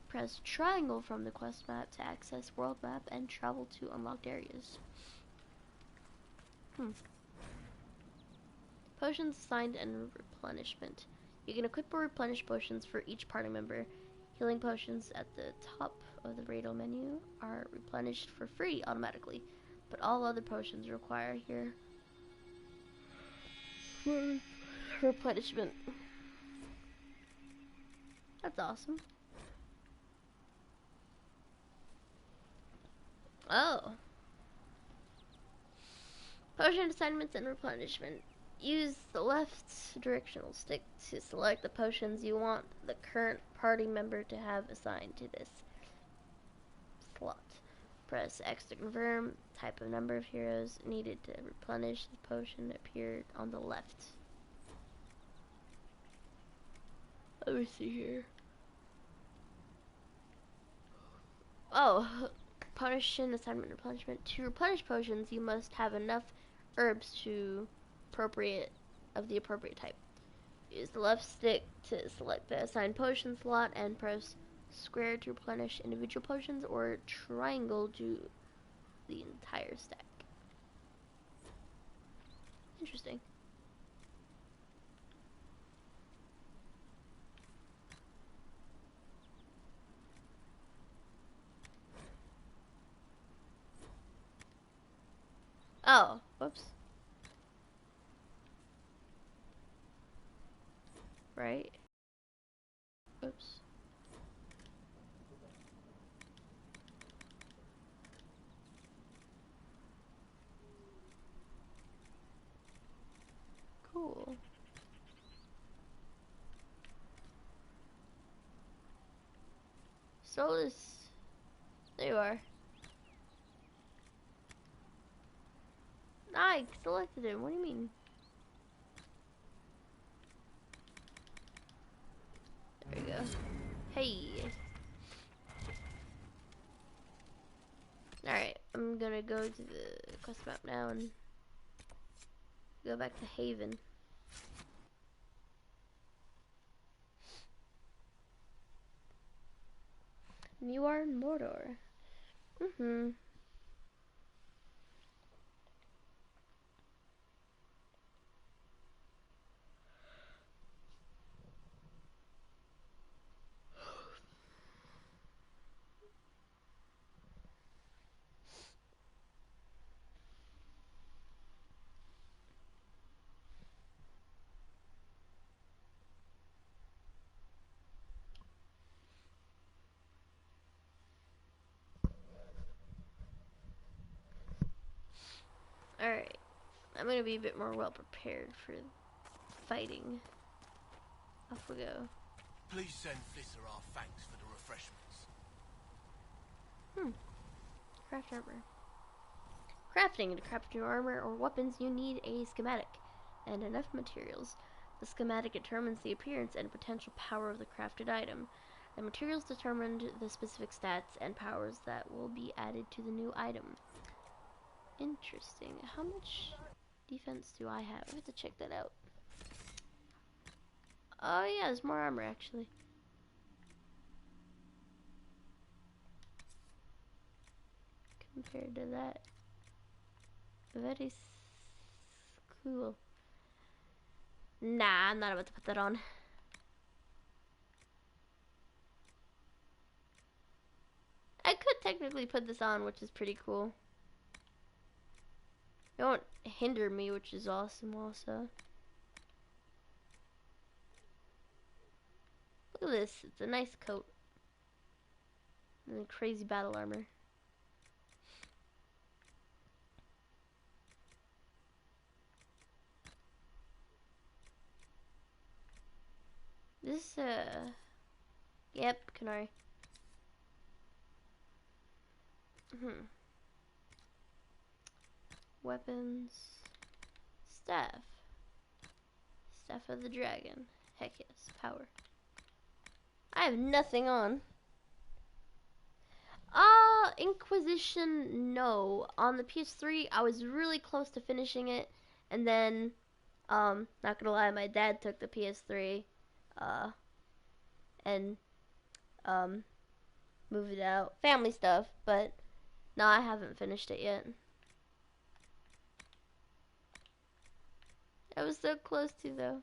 Press triangle from the quest map to access world map and travel to unlocked areas. Potions assigned and replenishment. You can equip or replenish potions for each party member. Healing potions at the top of the radar menu are replenished for free automatically, but all other potions require here replenishment. That's awesome. Oh. Potion assignments and replenishment. Use the left directional stick to select the potions you want the current party member to have assigned to this slot. Press X to confirm. Type of number of heroes needed to replenish the potion appeared on the left. Let me see here. Oh, potion assignment replenishment. To replenish potions, you must have enough herbs to of the appropriate type. Use the left stick to select the assigned potion slot and press square to replenish individual potions or triangle to the entire stack. Interesting. Oh, whoops. Right. Oops. Cool. Solus. There you are. I selected him. What do you mean? There we go. Hey. Alright, I'm gonna go to the quest map now and go back to Haven. And you are in Mordor. Alright, I'm gonna be a bit more well prepared for fighting. Off we go. Please send Flisser our thanks for the refreshments. Craft armor. Crafting. To craft your armor or weapons, you need a schematic and enough materials. The schematic determines the appearance and potential power of the crafted item. The materials determined the specific stats and powers that will be added to the new item. Interesting. How much defense do I have? I have to check that out. Oh yeah, there's more armor actually. Compared to that. Very cool. Nah, I'm not about to put that on. I could technically put this on, which is pretty cool. It won't hinder me, which is awesome also. Look at this, it's a nice coat. And crazy battle armor. This, yep, Kunoichi. Weapons. Staff. Staff of the Dragon. Heck yes, power. I have nothing on. Inquisition, no. On the PS3, I was really close to finishing it, and then, not gonna lie, my dad took the PS3, and, moved it out. Family stuff, but, no, I haven't finished it yet. I was so close to, though.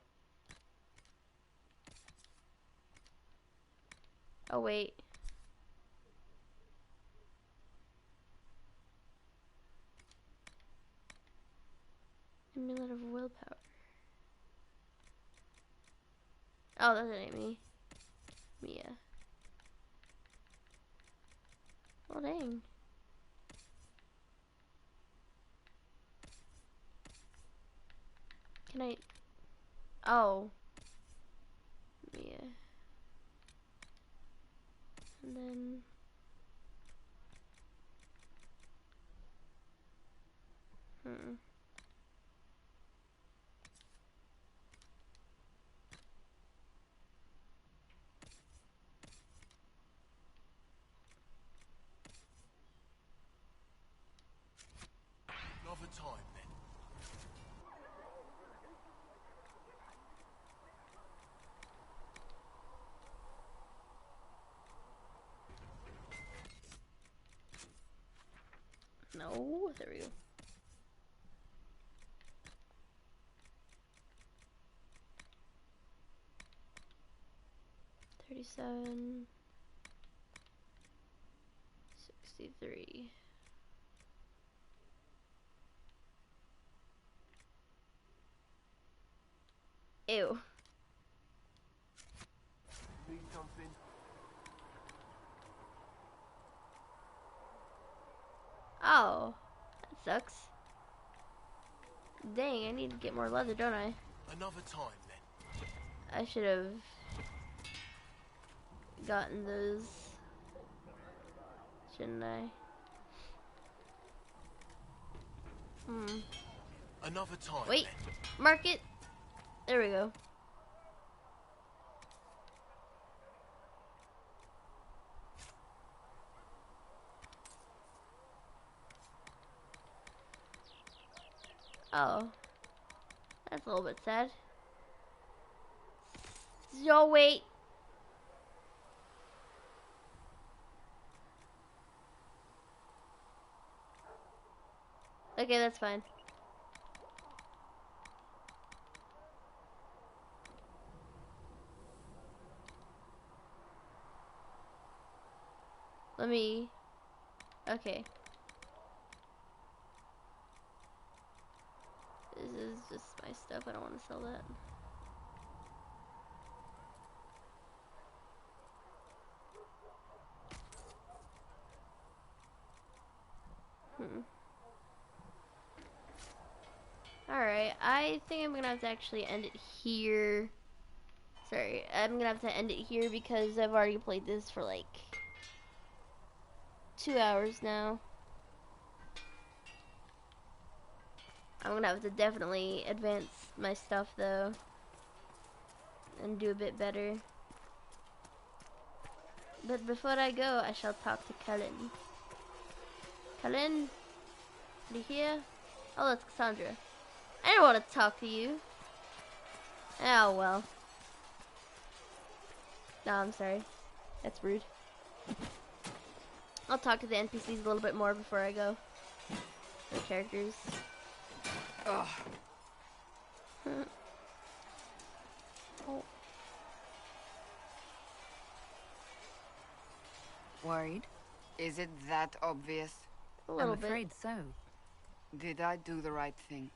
Oh, wait. Amulet of willpower. Oh, that ain't me. Mia. Oh, dang. Can I... Oh. Mia. And then... Another time, then. No, there we go. $37, $63. Ew. Need something? Oh, that sucks. Dang, I need to get more leather, don't I? Another time, then. I should have gotten those, shouldn't I? Another time. Wait, then. mark it. There we go. Oh, that's a little bit sad. So wait. Okay, that's fine. Let me... Okay. This is just my stuff. I don't want to sell that. Alright, I think I'm gonna have to actually end it here. Sorry, I'm gonna have to end it here because I've already played this for like 2 hours now. I'm gonna have to definitely advance my stuff though and do a bit better. But before I go, I shall talk to Cullen. Cullen? Are you here? Oh, that's Cassandra. I don't want to talk to you. Oh, well. No, I'm sorry. That's rude. I'll talk to the NPCs a little bit more before I go. The characters. Ugh. Oh. Worried? Is it that obvious? A little I'm afraid so. Did I do the right thing?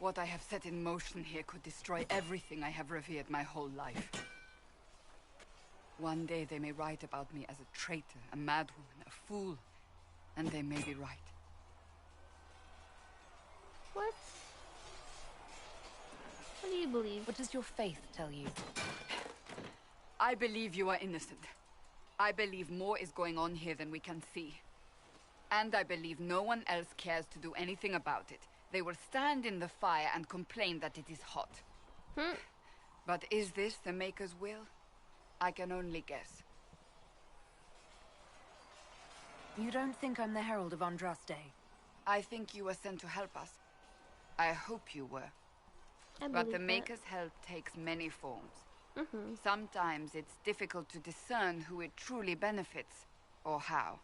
What I have set in motion here could destroy everything I have revered my whole life. One day they may write about me as a traitor, a madwoman, a fool, and they may be right. What? What do you believe? What does your faith tell you? I believe you are innocent. I believe more is going on here than we can see. And I believe no one else cares to do anything about it. They will stand in the fire and complain that it is hot. But is this the Maker's will? I can only guess. You don't think I'm the Herald of Andraste? I think you were sent to help us. I hope you were. But the Maker's help takes many forms. Sometimes it's difficult to discern who it truly benefits, or how.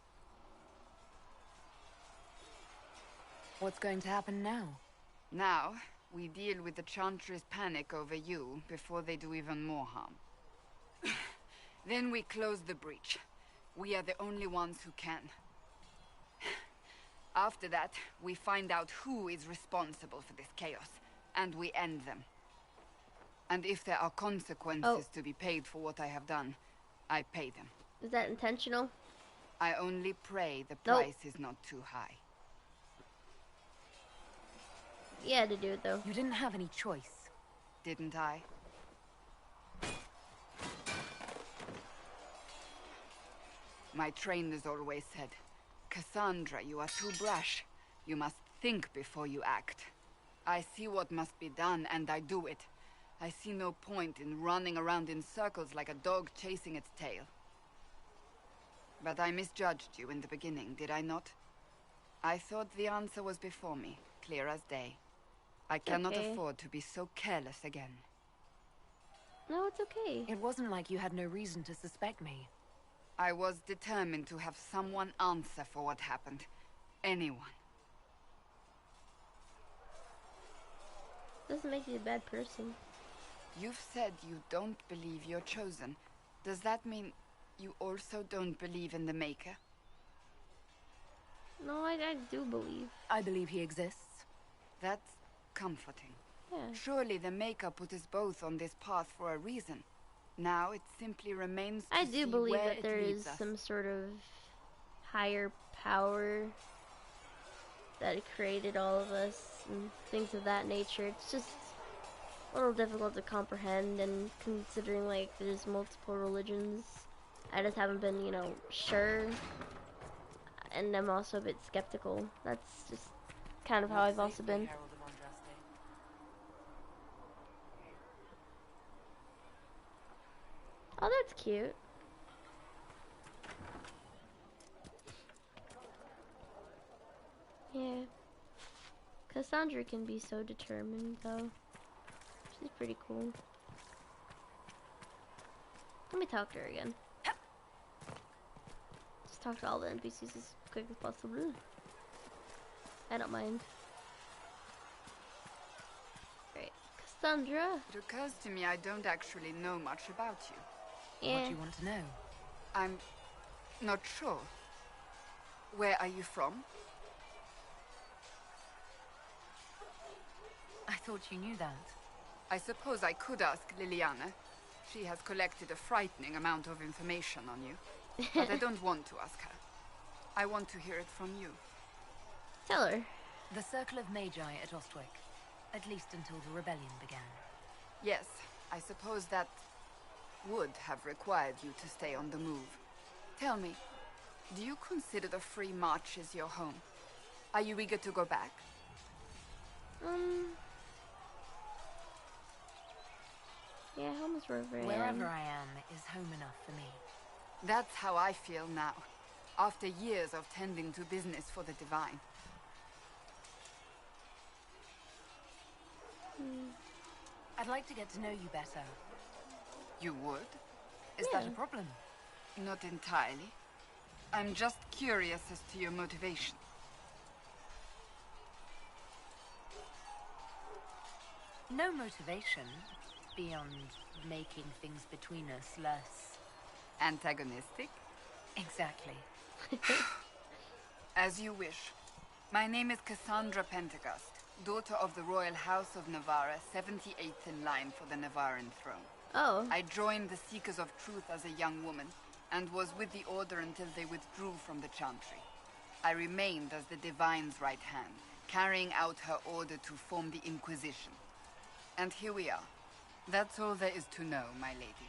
What's going to happen now? Now, we deal with the Chantry's panic over you before they do even more harm. Then we close the breach. We are the only ones who can. After that, we find out who is responsible for this chaos, and we end them. And if there are consequences to be paid for what I have done, I pay them. Is that intentional? I only pray the price is not too high. You had to do it, though. You didn't have any choice. Didn't I? My trainers always said, Cassandra, you are too brash. You must think before you act. I see what must be done, and I do it. I see no point in running around in circles like a dog chasing its tail. But I misjudged you in the beginning, did I not? I thought the answer was before me, clear as day. I cannot afford to be so careless again. No, it's okay. It wasn't like you had no reason to suspect me. I was determined to have someone answer for what happened. Anyone. Doesn't make you a bad person. You've said you don't believe you're chosen. Does that mean you also don't believe in the Maker? No, I do believe. I believe he exists. That's comforting. Yeah. Surely the Maker put us both on this path for a reason. Now it simply remains to I do see believe where that there it is leads us. some sort of higher power that created all of us and things of that nature. It's just a little difficult to comprehend, and considering like there's multiple religions, I just haven't been, sure, and I'm also a bit skeptical. That's just kind of how I've also been. Oh, that's cute. Yeah. Cassandra can be so determined, though. She's pretty cool. Let me talk to her again. Just talk to all the NPCs as quick as possible. I don't mind. Great. Cassandra! It occurs to me I don't actually know much about you. Yeah. What do you want to know? I'm not sure. Where are you from? I thought you knew that. I suppose I could ask Liliana. She has collected a frightening amount of information on you. But I don't want to ask her. I want to hear it from you. Tell her. The Circle of Magi at Ostwick. At least until the rebellion began. Yes, I suppose that would have required you to stay on the move. Tell me, do you consider the Free Marches your home? Are you eager to go back? Yeah, home is wherever I am. Wherever I am is home enough for me. That's how I feel now, after years of tending to business for the Divine. I'd like to get to know you better. You would? Is that a problem? Not entirely. I'm just curious as to your motivation. No motivation, beyond making things between us less... antagonistic? Exactly. As you wish. My name is Cassandra Pentecost, daughter of the Royal House of Navarra, 78th in line for the Navarran throne. Oh. I joined the Seekers of Truth as a young woman, and was with the Order until they withdrew from the Chantry. I remained as the Divine's right hand, carrying out her order to form the Inquisition. And here we are. That's all there is to know, my lady.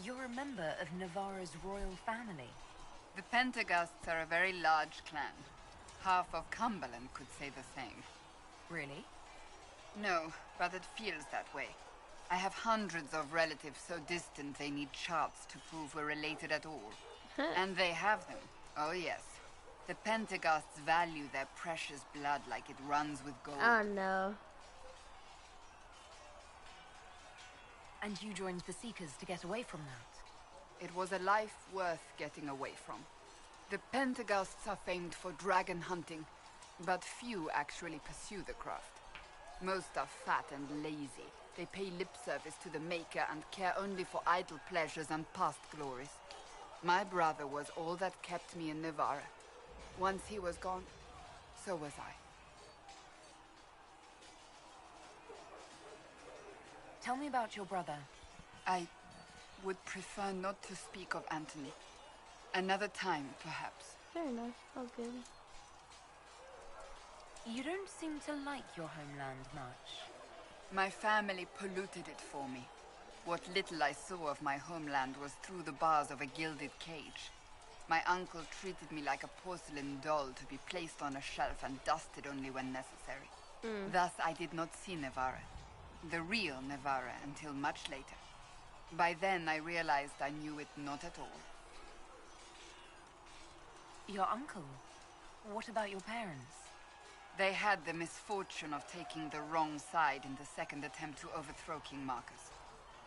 You're a member of Navarra's royal family. The Pentecosts are a very large clan. Half of Cumberland could say the same. Really? No, but it feels that way. I have hundreds of relatives so distant they need charts to prove we're related at all. And they have them. Oh yes. The Pentecosts value their precious blood like it runs with gold. Oh no. And you joined the Seekers to get away from that? It was a life worth getting away from. The Pentecosts are famed for dragon hunting, but few actually pursue the craft. Most are fat and lazy. They pay lip service to the Maker and care only for idle pleasures and past glories. My brother was all that kept me in Navarra. Once he was gone, so was I. Tell me about your brother. I would prefer not to speak of Anthony. Another time, perhaps. Fair enough. All good. You don't seem to like your homeland much. My family polluted it for me. What little I saw of my homeland was through the bars of a gilded cage. My uncle treated me like a porcelain doll to be placed on a shelf and dusted only when necessary. Thus, I did not see Navarra. The real Navarra until much later. By then, I realized I knew it not at all. Your uncle? What about your parents? They had the misfortune of taking the wrong side in the second attempt to overthrow King Marcus.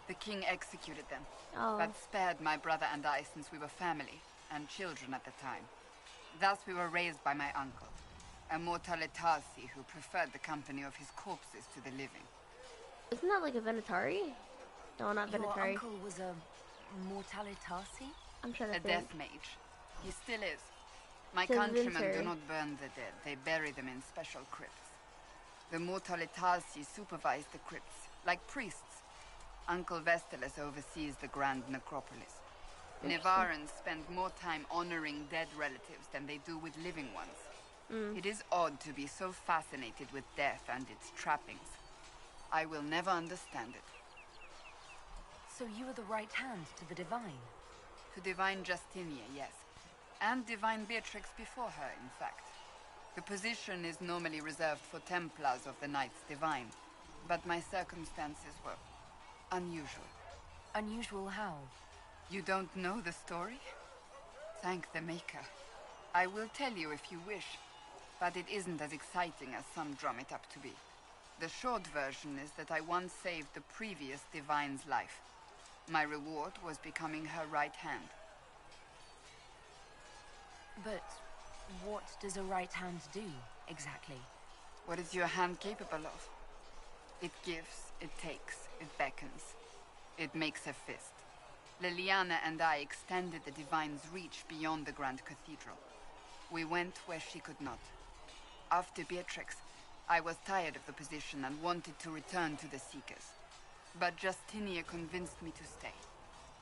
The king executed them, but spared my brother and I since we were family, and children at the time. Thus we were raised by my uncle, a Mortalitasi who preferred the company of his corpses to the living. Isn't that like a Venatari? No, not Venatari. Your uncle was a Mortalitasi? I'm trying to think. A death mage. He still is. My So countrymen Vinter. do not burn the dead. They bury them in special crypts. The Mortalitasi supervise the crypts, like priests. Uncle Vestalis oversees the grand necropolis. Navarrans spend more time honoring dead relatives than they do with living ones. It is odd to be so fascinated with death and its trappings. I will never understand it. So you were the right hand to the Divine? To Divine Justinia, yes. And Divine Beatrix before her, in fact. The position is normally reserved for Templars of the Knights Divine, but my circumstances were unusual. Unusual how? You don't know the story? Thank the Maker. I will tell you if you wish, but it isn't as exciting as some drum it up to be. The short version is that I once saved the previous Divine's life. My reward was becoming her right hand. But what does a right hand do, exactly? What is your hand capable of? It gives, it takes, it beckons. It makes a fist. Liliana and I extended the Divine's reach beyond the Grand Cathedral. We went where she could not. After Beatrix, I was tired of the position and wanted to return to the Seekers. But Justinia convinced me to stay.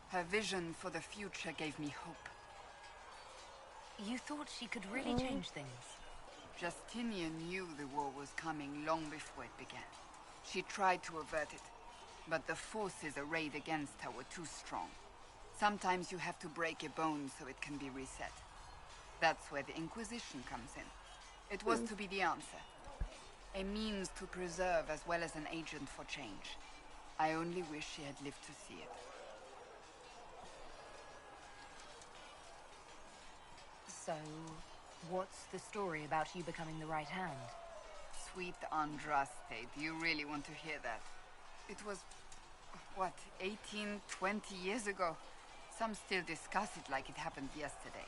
Her vision for the future gave me hope. You thought she could really change things? Justinia knew the war was coming long before it began. She tried to avert it, but the forces arrayed against her were too strong. Sometimes you have to break a bone so it can be reset. That's where the Inquisition comes in. It was to be the answer. A means to preserve as well as an agent for change. I only wish she had lived to see it. So, what's the story about you becoming the right hand? Sweet Andraste, do you really want to hear that? It was, what, 18, 20 years ago? Some still discuss it like it happened yesterday.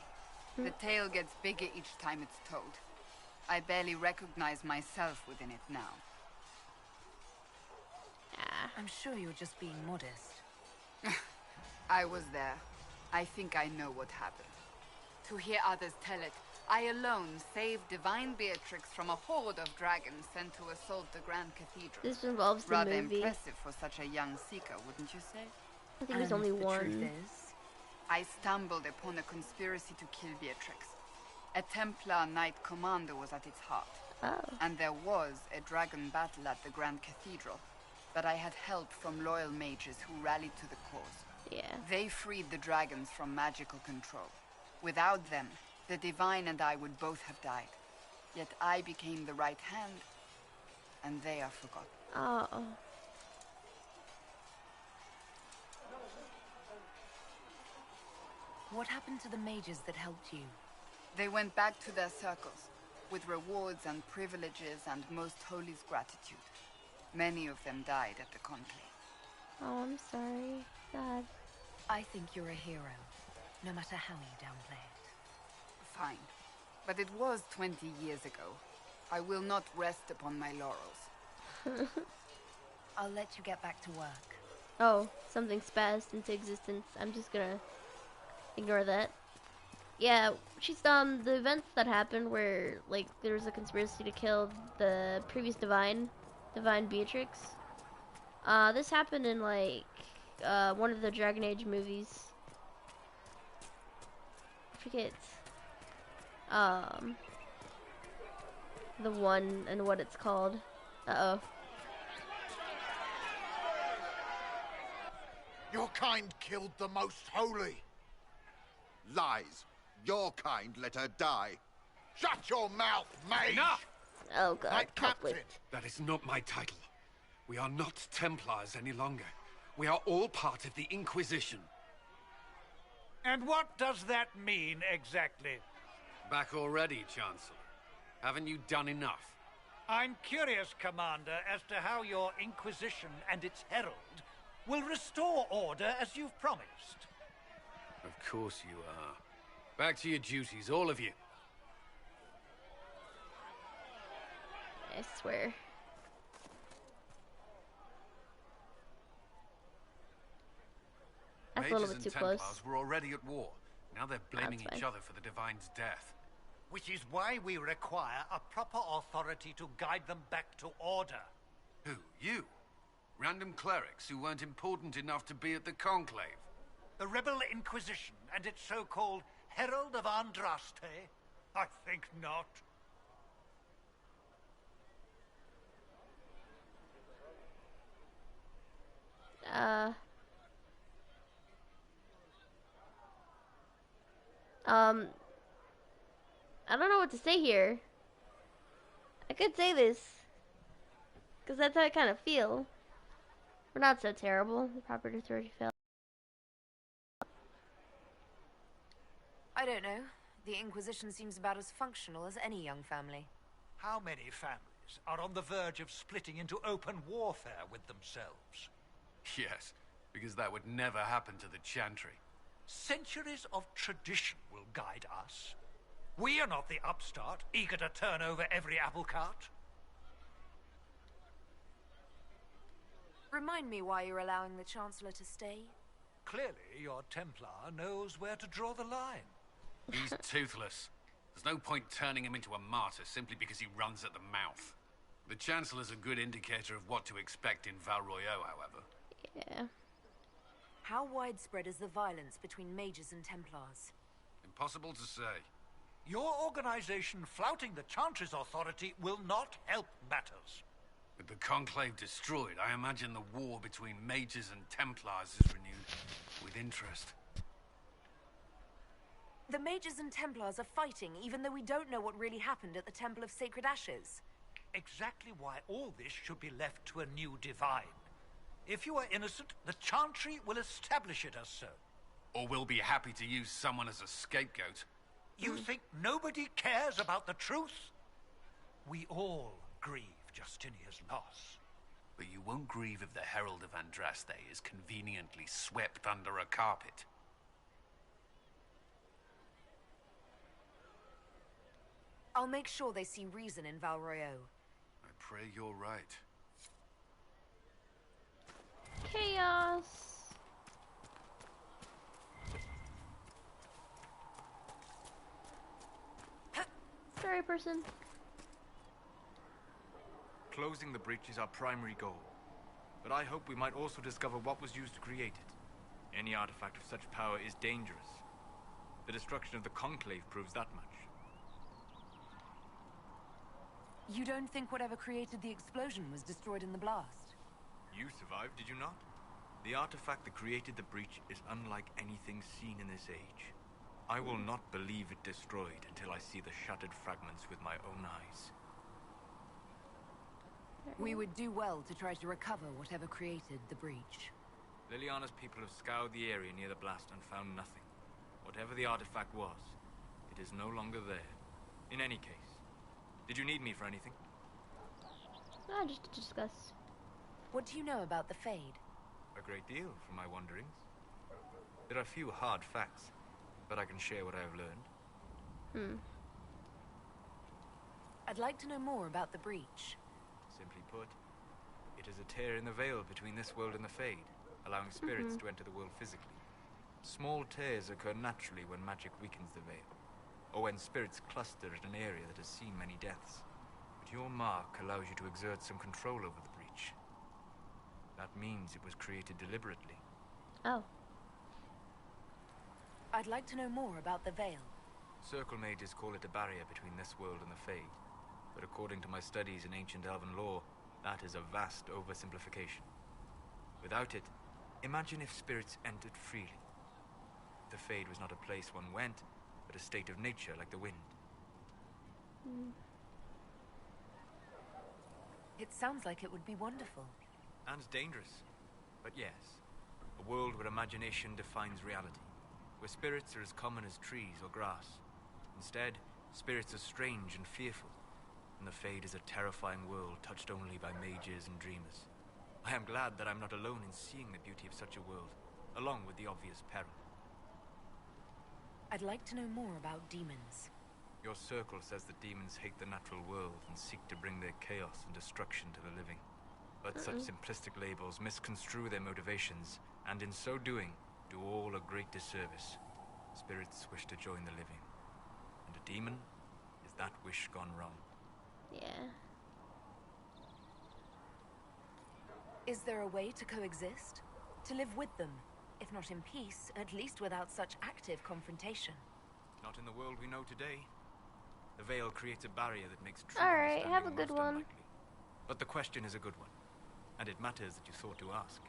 The tale gets bigger each time it's told. I barely recognize myself within it now. I'm sure you're just being modest. I was there. I think I know what happened. To hear others tell it, I alone saved Divine Beatrix from a horde of dragons sent to assault the Grand Cathedral. This involves the Rather movie. impressive for such a young seeker, wouldn't you say? I think there's only one. I stumbled upon a conspiracy to kill Beatrix. A Templar Knight Commander was at its heart. And there was a dragon battle at the Grand Cathedral. But I had help from loyal mages who rallied to the cause. Yeah. They freed the dragons from magical control. Without them, the Divine and I would both have died. Yet I became the right hand, and they are forgotten. Oh. What happened to the mages that helped you? They went back to their circles, with rewards and privileges and Most Holy's gratitude. Many of them died at the conclave. Oh, I'm sorry. God. I think you're a hero, no matter how you downplay it. Fine. But it was 20 years ago. I will not rest upon my laurels. I'll let you get back to work. Oh, something spazzed into existence. I'm just gonna ignore that. Yeah, she's done the events that happened where, like, there was a conspiracy to kill the previous Divine Beatrix. This happened in, like, one of the Dragon Age movies. I forget. The one and what it's called. Uh-oh. Your kind killed the Most Holy. Lies. Your kind let her die. Shut your mouth, mage! Enough! Oh god, Knight Captain. That is not my title. We are not Templars any longer. We are all part of the Inquisition. And what does that mean, exactly? Back already, Chancellor. Haven't you done enough? I'm curious, Commander, as to how your Inquisition and its herald will restore order as you've promised. Of course you are. Back to your duties, all of you. I swear. That's a little bit too close. Templars were already at war. Now they're blaming each other for the Divine's death. Which is why we require a proper authority to guide them back to order. Who? You? Random clerics who weren't important enough to be at the Conclave? The Rebel Inquisition and its so-called Herald of Andraste? I think not. I don't know what to say here. I could say this, because that's how I kind of feel. We're not so terrible. The property authority fell. I don't know. The Inquisition seems about as functional as any young family. How many families are on the verge of splitting into open warfare with themselves? Yes, because that would never happen to the Chantry. Centuries of tradition will guide us. We are not the upstart, eager to turn over every apple cart. Remind me why you're allowing the Chancellor to stay? Clearly, your Templar knows where to draw the line. He's toothless. There's no point turning him into a martyr simply because he runs at the mouth. The Chancellor's a good indicator of what to expect in Val Royeaux, however. Yeah. How widespread is the violence between mages and Templars? Impossible to say. Your organization flouting the Chantry's authority will not help matters. With the Conclave destroyed, I imagine the war between mages and Templars is renewed with interest. The mages and Templars are fighting, even though we don't know what really happened at the Temple of Sacred Ashes. exactly why all this should be left to a new divine. If you are innocent, the Chantry will establish it as so. Or we'll be happy to use someone as a scapegoat. You think nobody cares about the truth? We all grieve Justinia's loss. But you won't grieve if the Herald of Andraste is conveniently swept under a carpet. I'll make sure they see reason in Val Royeaux. I pray you're right. Chaos. Sorry, person. Closing the breach is our primary goal. But I hope we might also discover what was used to create it. Any artifact of such power is dangerous. The destruction of the Conclave proves that much. You don't think whatever created the explosion was destroyed in the blast? You survived, did you not? The artifact that created the breach is unlike anything seen in this age. I will not believe it destroyed until I see the shattered fragments with my own eyes. We would do well to try to recover whatever created the breach. Liliana's people have scoured the area near the blast and found nothing. Whatever the artifact was, it is no longer there. In any case, did you need me for anything? Just to discuss. What do you know about the Fade? A great deal, from my wanderings. There are few hard facts, but I can share what I have learned. I'd like to know more about the breach. Simply put, it is a tear in the veil between this world and the Fade, allowing spirits to enter the world physically. Small tears occur naturally when magic weakens the veil, or when spirits cluster at an area that has seen many deaths. But your mark allows you to exert some control over the breach. That means it was created deliberately. Oh. I'd like to know more about the veil. Circle mages call it a barrier between this world and the Fade. But according to my studies in ancient elven lore, that is a vast oversimplification. Without it, imagine if spirits entered freely. The Fade was not a place one went, but a state of nature like the wind. It sounds like it would be wonderful. And dangerous. But yes, a world where imagination defines reality, where spirits are as common as trees or grass. Instead, spirits are strange and fearful, and the Fade is a terrifying world touched only by mages and dreamers. I am glad that I'm not alone in seeing the beauty of such a world, along with the obvious peril. I'd like to know more about demons. Your circle says that demons hate the natural world and seek to bring their chaos and destruction to the living. But such simplistic labels misconstrue their motivations, and in so doing, do all a great disservice. Spirits wish to join the living, and a demon is that wish gone wrong. Yeah. Is there a way to coexist? To live with them? If not in peace, at least without such active confrontation. Not in the world we know today. The veil creates a barrier that makes true Alright, have a understanding good most one. unlikely. But the question is a good one, and it matters that you thought to ask.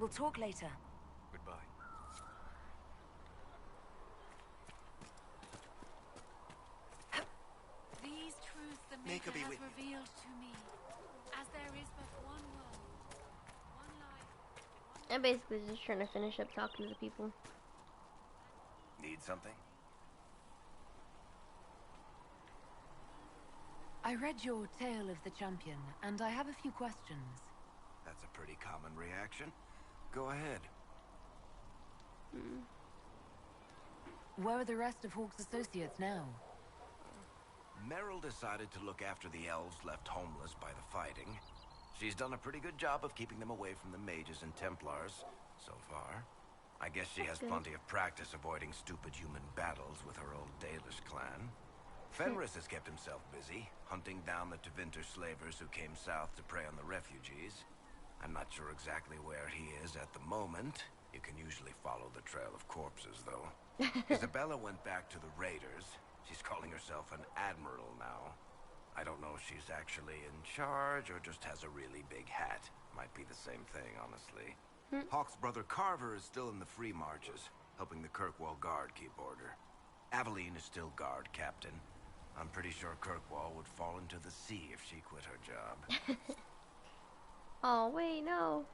We'll talk later. Goodbye. These truths the Maker Maker be has with you. revealed to me, as there is but one world, one life. I'm basically just trying to finish up talking to the people. Need something? I read your Tale of the Champion, and I have a few questions. That's a pretty common reaction. Go ahead. Where are the rest of Hawke's associates now? Meryl decided to look after the elves left homeless by the fighting. She's done a pretty good job of keeping them away from the mages and Templars, so far. I guess she has plenty of practice avoiding stupid human battles with her old Dalish clan. Fenris has kept himself busy, hunting down the Tevinter slavers who came south to prey on the refugees. I'm not sure exactly where he is at the moment. You can usually follow the trail of corpses, though. Isabella went back to the raiders. She's calling herself an admiral now. I don't know if she's actually in charge or just has a really big hat. Might be the same thing, honestly. Hawke's brother Carver is still in the Free Marches, helping the Kirkwall Guard keep order. Aveline is still guard captain. I'm pretty sure Kirkwall would fall into the sea if she quit her job. Oh, wait, no.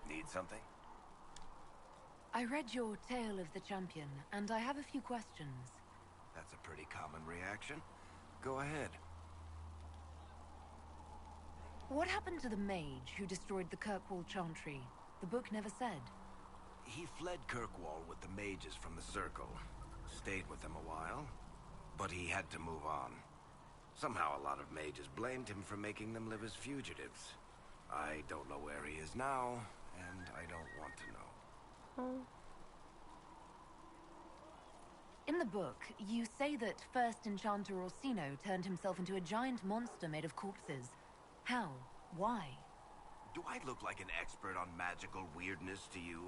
Need something? I read your Tale of the Champion, and I have a few questions. That's a pretty common reaction. Go ahead. What happened to the mage who destroyed the Kirkwall Chantry? The book never said. He fled Kirkwall with the mages from the Circle. Stayed with them a while, but he had to move on. Somehow a lot of mages blamed him for making them live as fugitives. I don't know where he is now, and I don't want to know. Oh. In the book, you say that first Enchanter Orsino turned himself into a giant monster made of corpses. How? Why? Do I look like an expert on magical weirdness to you?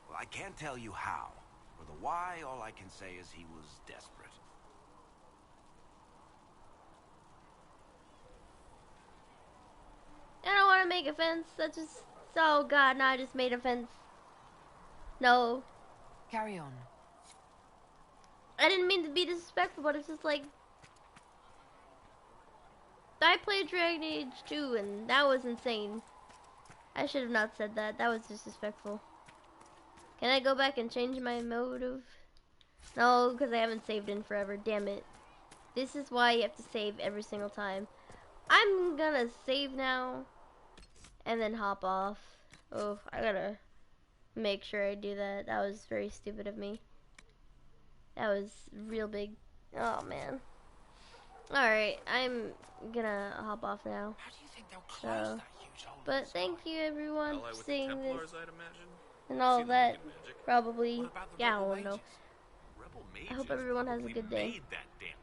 Well, I can't tell you how. For the why, all I can say is he was desperate. I don't want to make a fence. That just... Oh, God, no, I just made a fence. No. Carry on. I didn't mean to be disrespectful, but it's just like... I played Dragon Age 2, and that was insane. I should have not said that. That was disrespectful. Can I go back and change my motive? No, because I haven't saved in forever. Damn it. This is why you have to save every single time. I'm gonna save now, and then hop off. Oh, I gotta make sure I do that. That was very stupid of me. That was real big. Oh, man. Alright, I'm gonna hop off now. How do you think they'll close that huge hole? But thank you, everyone, LA for with seeing the this. Templars, I'd imagine. And all Seen that. them making magic. Probably. What about the Yeah, I rebel won't know. mages? Rebel I hope mages everyone has a probably good day. made that damn